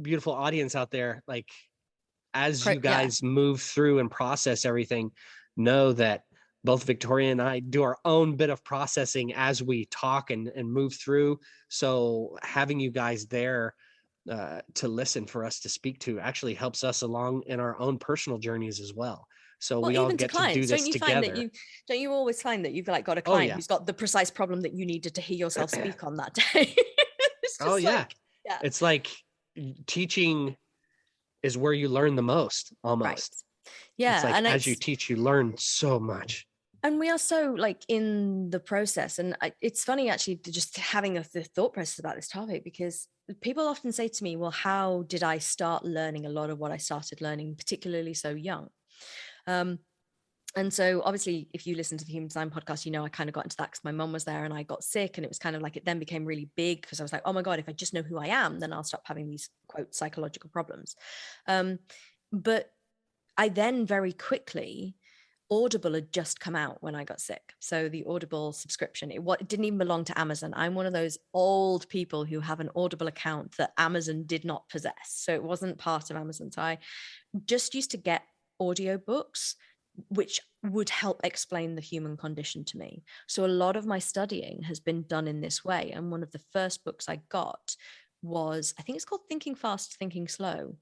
beautiful audience out there, like, as you guys move through and process everything, know that both Victoria and I do our own bit of processing as we talk and move through. So having you guys there to listen, for us to speak to, actually helps us along in our own personal journeys as well. So we all get to do this together. Don't you always find that you've like got a client who's got the precise problem that you needed to hear yourself speak on that day? It's just it's like teaching is where you learn the most, almost. Right. Yeah. It's like, and as you teach, you learn so much. And we are so like in the process. And it's funny actually just having the thought process about this topic, because people often say to me, well, how did I start learning a lot of what I started learning, particularly so young? And so obviously, if you listen to the Human Design podcast, you know, I kind of got into that because my mum was there and I got sick, and it was kind of like, it then became really big because I was like, oh my God, if I just know who I am, then I'll stop having these quote psychological problems. But I then very quickly, Audible had just come out when I got sick. So the Audible subscription, it didn't even belong to Amazon. I'm one of those old people who have an Audible account that Amazon did not possess. So it wasn't part of Amazon. So I just used to get audiobooks which would help explain the human condition to me. So a lot of my studying has been done in this way. And one of the first books I got was, I think it's called Thinking Fast, Thinking Slow.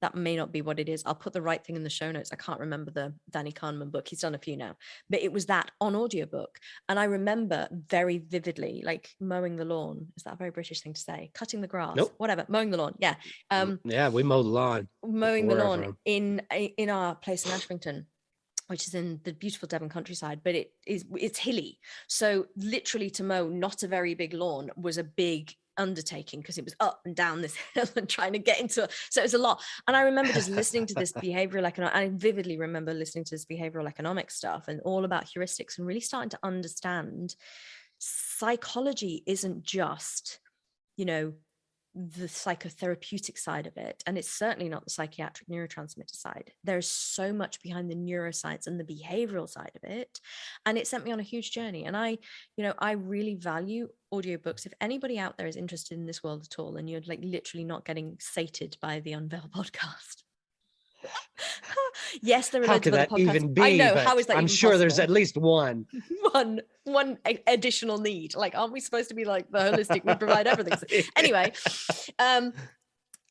That may not be what it is. I'll put the right thing in the show notes. I can't remember the Danny Kahneman book. He's done a few now, but it was that on audiobook. And I remember very vividly, like mowing the lawn. Is that a very British thing to say? Cutting the grass, nope. Whatever, mowing the lawn. Yeah. Yeah, we mow the lawn. Mowing the lawn in our place in Ashfington, which is in the beautiful Devon countryside, but it's hilly. So literally to mow not a very big lawn was a big undertaking, because it was up and down this hill and trying to get into it. So it was a lot. And I remember just listening to this behavioral economic, I vividly remember listening to this behavioral economics stuff and all about heuristics, and really starting to understand psychology isn't just, you know, the psychotherapeutic side of it, and it's certainly not the psychiatric neurotransmitter side. There's so much behind the neuroscience and the behavioral side of it, and it sent me on a huge journey. And I really value audiobooks. If anybody out there is interested in this world at all, and you're like literally not getting sated by the Unveil podcast, yes, there are How loads could of other that podcasts. even be? I know, But how is that I'm even sure possible? there's at least one additional need. Like, aren't we supposed to be like the holistic, we provide everything? So, anyway,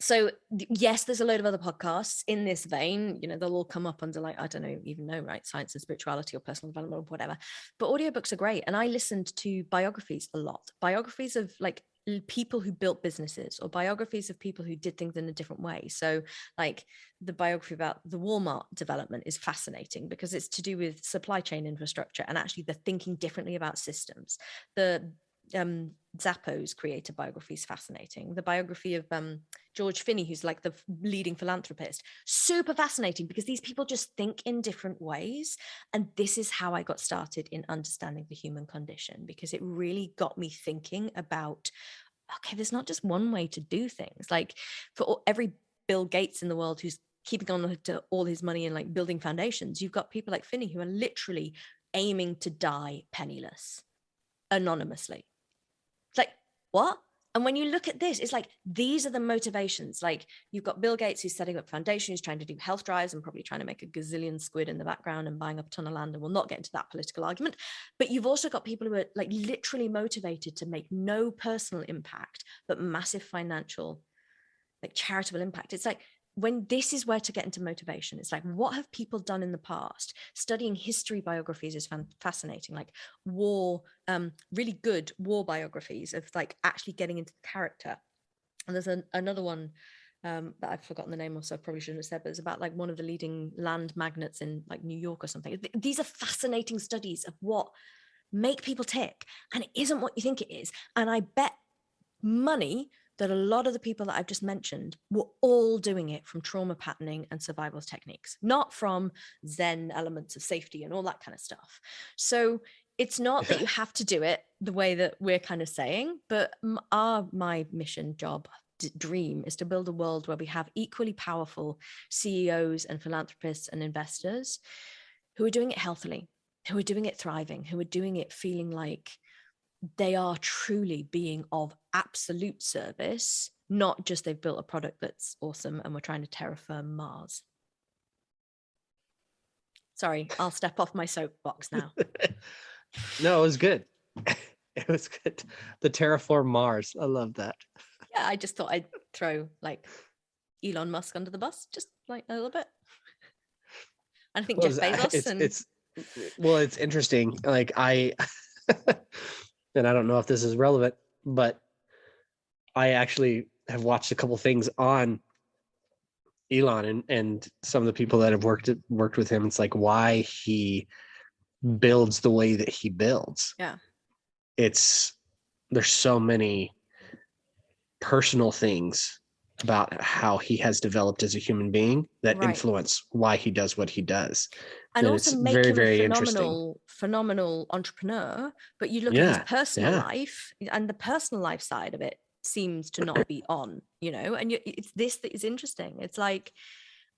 so yes, there's a load of other podcasts in this vein. You know, they'll all come up under like, I don't even know, right? Science and spirituality or personal development or whatever. But audiobooks are great. And I listened to biographies a lot. Biographies of like people who built businesses, or biographies of people who did things in a different way. So like the biography about the Walmart development is fascinating, because it's to do with supply chain infrastructure and actually the thinking differently about systems. The Zappos creator biography is fascinating. The biography of George Finney, who's like the leading philanthropist, super fascinating, because these people just think in different ways. And this is how I got started in understanding the human condition, because it really got me thinking about, okay, there's not just one way to do things. Like for every Bill Gates in the world who's keeping on to all his money and like building foundations, you've got people like Finney who are literally aiming to die penniless, anonymously. It's like, what? And when you look at this, it's like, these are the motivations. Like you've got Bill Gates, who's setting up foundation, who's trying to do health drives and probably trying to make a gazillion squid in the background and buying up a ton of land. And we'll not get into that political argument. But you've also got people who are like literally motivated to make no personal impact, but massive financial, like charitable impact. It's like, when this is where to get into motivation, it's like, what have people done in the past? Studying history biographies is fascinating, like war, really good war biographies of like actually getting into the character. And there's another one that I've forgotten the name of, so I probably shouldn't have said, but it's about like one of the leading land magnates in like New York or something. These are fascinating studies of what make people tick, and it isn't what you think it is. And I bet money that a lot of the people that I've just mentioned were all doing it from trauma patterning and survival techniques, not from Zen elements of safety and all that kind of stuff. So it's not that you have to do it the way that we're kind of saying, but my mission, job, dream is to build a world where we have equally powerful CEOs and philanthropists and investors who are doing it healthily, who are doing it thriving, who are doing it feeling like they are truly being of absolute service, not just they've built a product that's awesome and we're trying to terraform Mars. Sorry, I'll step off my soapbox now. No, it was good. It was good. The terraform Mars. I love that. Yeah, I just thought I'd throw like Elon Musk under the bus, just like a little bit. And I think Jeff Bezos. It's interesting. Like and I don't know if this is relevant, but I actually have watched a couple things on Elon and some of the people that have worked with him. It's like why he builds the way that he builds. Yeah. There's so many personal things about how he has developed as a human being that influence why he does what he does. And also it's make very, him very a phenomenal entrepreneur. But you look at his personal life, and the personal life side of it seems to not be on, and it's this that is interesting. It's like,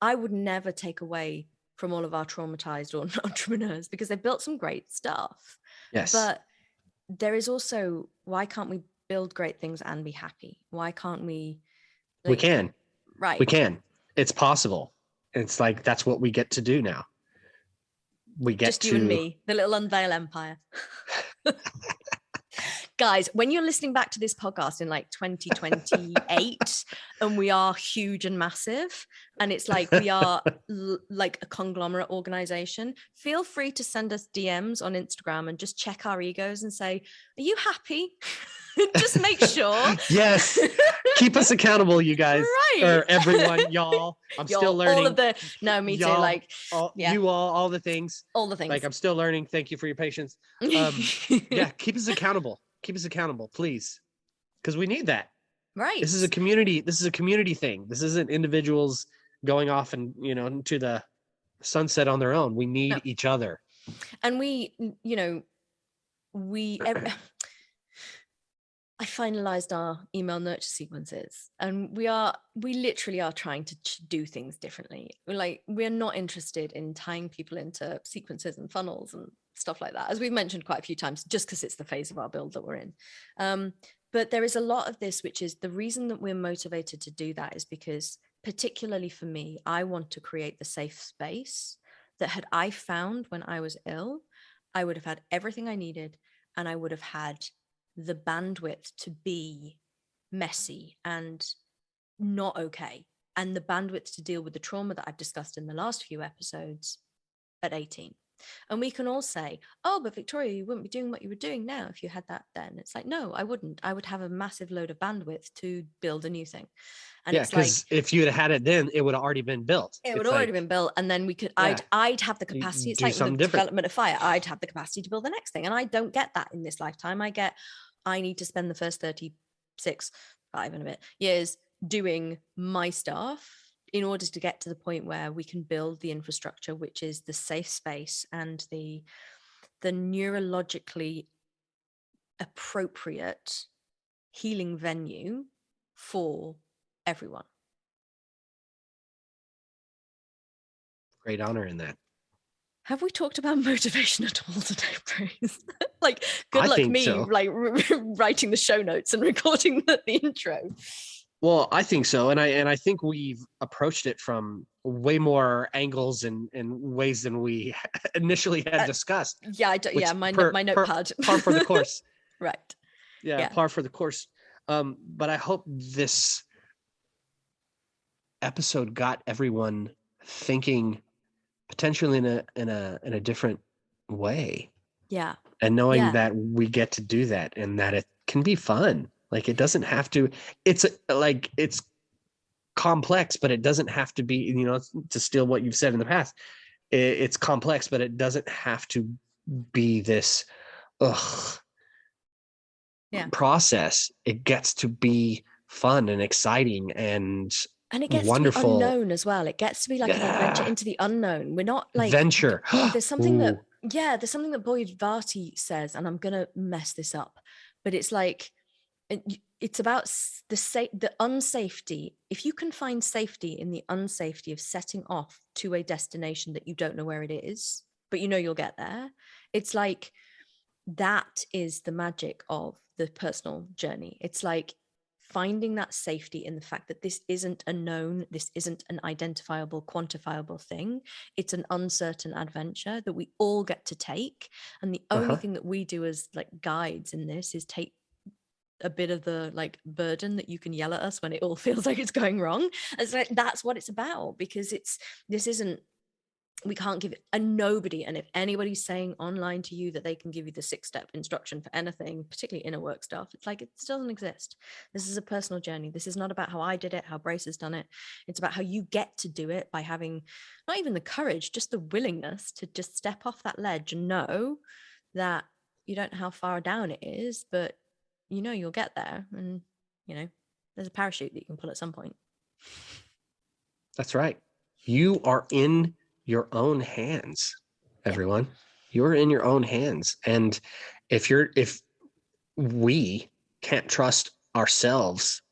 I would never take away from all of our traumatized entrepreneurs, because they've built some great stuff. Yes. But there is also, why can't we build great things and be happy? Why can't we? We can. Right. We can. It's possible. It's like, that's what we get to do now. We get just you and me, the little Unveil empire. Guys, when you're listening back to this podcast in like 2028 and we are huge and massive, and it's like we are like a conglomerate organization, feel free to send us DMs on Instagram and just check our egos and say, are you happy? Just make sure. Yes. Keep us accountable, you guys. Right. Or everyone, y'all. I'm still learning. All of the, no, me too. Like, you all the things. All the things. Like, I'm still learning. Thank you for your patience. Yeah, keep us accountable. Keep us accountable, please. Because we need that. Right. This is a community thing. This isn't individuals going off and, to the sunset on their own. We need each other. And I finalized our email nurture sequences, and we literally are trying to do things differently. We're not interested in tying people into sequences and funnels and stuff like that, as we've mentioned quite a few times, just because it's the phase of our build that we're in. But there is a lot of this, which is the reason that we're motivated to do that is because, particularly for me, I want to create the safe space that had I found when I was ill, I would have had everything I needed, and I would have had the bandwidth to be messy and not okay, and the bandwidth to deal with the trauma that I've discussed in the last few episodes at 18. And we can all say, oh, but Victoria, you wouldn't be doing what you were doing now if you had that then. It's like, no, I wouldn't. I would have a massive load of bandwidth to build a new thing. And it's because if you had had it then, it would have already been built. It would have already been built. And then we could, I'd have the capacity. It's like with the development of fire. I'd have the capacity to build the next thing. And I don't get that in this lifetime. I need to spend the first 5 and a bit years doing my stuff in order to get to the point where we can build the infrastructure, which is the safe space and the neurologically appropriate healing venue for everyone. Great honor in that. Have we talked about motivation at all today, Grace? Good luck me, so. Writing the show notes and recording the intro. Well, I think so, and I think we've approached it from way more angles and ways than we initially had discussed. My notepad. Par for the course. Right. Yeah, par for the course. But I hope this episode got everyone thinking potentially in a different way. Yeah. And knowing that we get to do that and that it can be fun. Like, it doesn't have to, it's complex, but it doesn't have to be, to steal what you've said in the past. It's complex, but it doesn't have to be this process. It gets to be fun and exciting and it gets wonderful. To be unknown as well. It gets to be like an adventure into the unknown. We're not like venture. There's something there's something that Boyd Varty says, and I'm gonna mess this up, but it's like it's about the unsafety. If you can find safety in the unsafety of setting off to a destination that you don't know where it is, but you'll get there, it's like that is the magic of the personal journey. It's like finding that safety in the fact that this isn't a known, this isn't an identifiable, quantifiable thing. It's an uncertain adventure that we all get to take. And the only thing that we do as like guides in this is take a bit of the like burden that you can yell at us when it all feels like it's going wrong. It's like, that's what it's about, because we can't give it a nobody. And if anybody's saying online to you that they can give you the 6-step instruction for anything, particularly inner work stuff, it's like, it doesn't exist. This is a personal journey. This is not about how I did it, how Brace has done it. It's about how you get to do it by having not even the courage, just the willingness to just step off that ledge and know that you don't know how far down it is, but you'll get there. And there's a parachute that you can pull at some point. That's right. You are in your own hands, everyone. You're in your own hands. And if we can't trust ourselves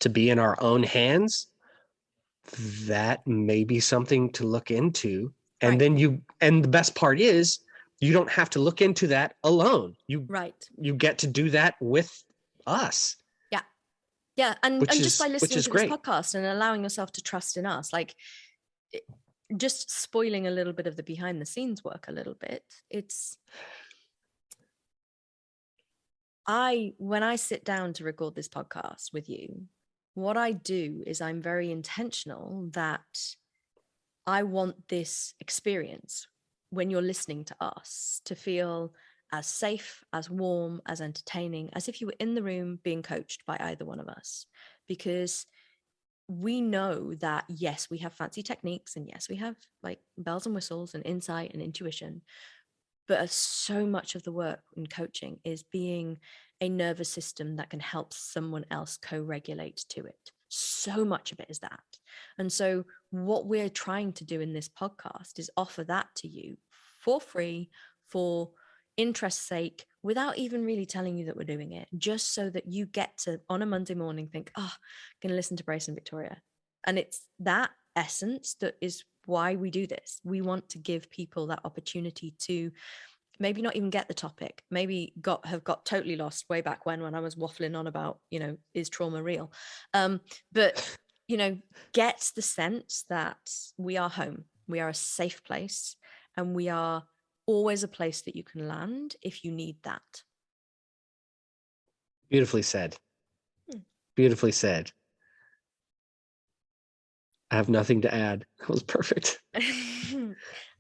to be in our own hands, that may be something to look into. And then the best part is you don't have to look into that alone. You get to do that with us. Yeah. And just by listening to this podcast and allowing yourself to trust in us, like, just spoiling a little bit of the behind the scenes work a little bit. when I sit down to record this podcast with you, what I do is I'm very intentional that I want this experience when you're listening to us to feel as safe, as warm, as entertaining, as if you were in the room being coached by either one of us. Because we know that, yes, we have fancy techniques, and yes, we have like bells and whistles and insight and intuition. But so much of the work in coaching is being a nervous system that can help someone else co-regulate to it. So much of it is that. And so what we're trying to do in this podcast is offer that to you for free, for interest's sake, without even really telling you that we're doing it, just so that you get to, on a Monday morning, think, oh, I'm going to listen to Brace and Victoria. And it's that essence that is why we do this. We want to give people that opportunity to maybe not even get the topic, maybe have got totally lost way back when I was waffling on about, is trauma real? But, get the sense that we are home, we are a safe place, and we are always a place that you can land if you need that. Beautifully said. Beautifully said. I have nothing to add. That was perfect.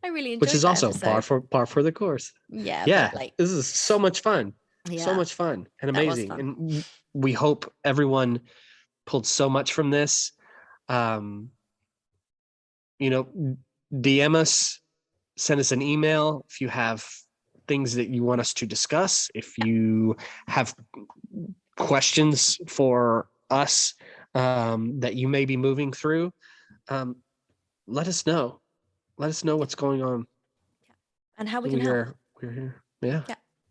I really enjoyed Which is that also episode. par for the course. Yeah. But this is so much fun. Yeah, so much fun and amazing. Fun. And we hope everyone pulled so much from this. DM us, send us an email if you have things that you want us to discuss. If you have questions for us that you may be moving through, let us know. Let us know what's going on. And how we can help. We're here. Yeah.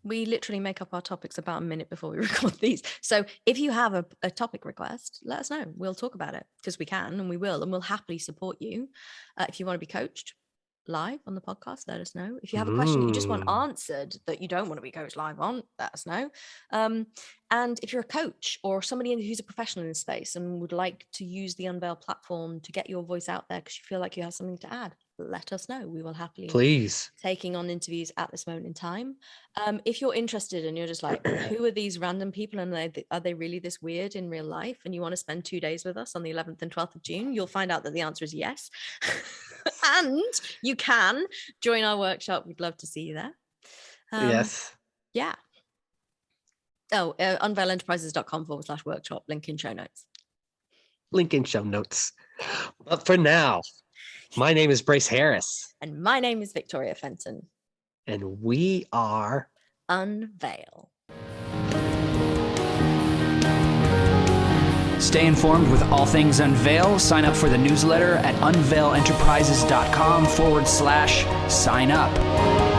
We literally make up our topics about a minute before we record these. So if you have a topic request, let us know. We'll talk about it, because we can, and we will, and we'll happily support you. If you want to be coached live on the podcast, let us know. If you have a question that you just want answered that you don't want to be coached live on, let us know. And if you're a coach or somebody who's a professional in the space and would like to use the Unveil platform to get your voice out there because you feel like you have something to add, let us know. We will happily please taking on interviews at this moment in time. If you're interested and you're just like, who are these random people, and are they really this weird in real life, and you want to spend 2 days with us on the 11th and 12th of June, you'll find out that the answer is yes. And you can join our workshop. We'd love to see you there. Yes. Yeah. Oh, unveilenterprises.com/workshop. Link in show notes. But for now, my name is Brace Harris. And my name is Victoria Fenton. And we are Unveil. Stay informed with all things Unveil. Sign up for the newsletter at unveilenterprises.com/sign up.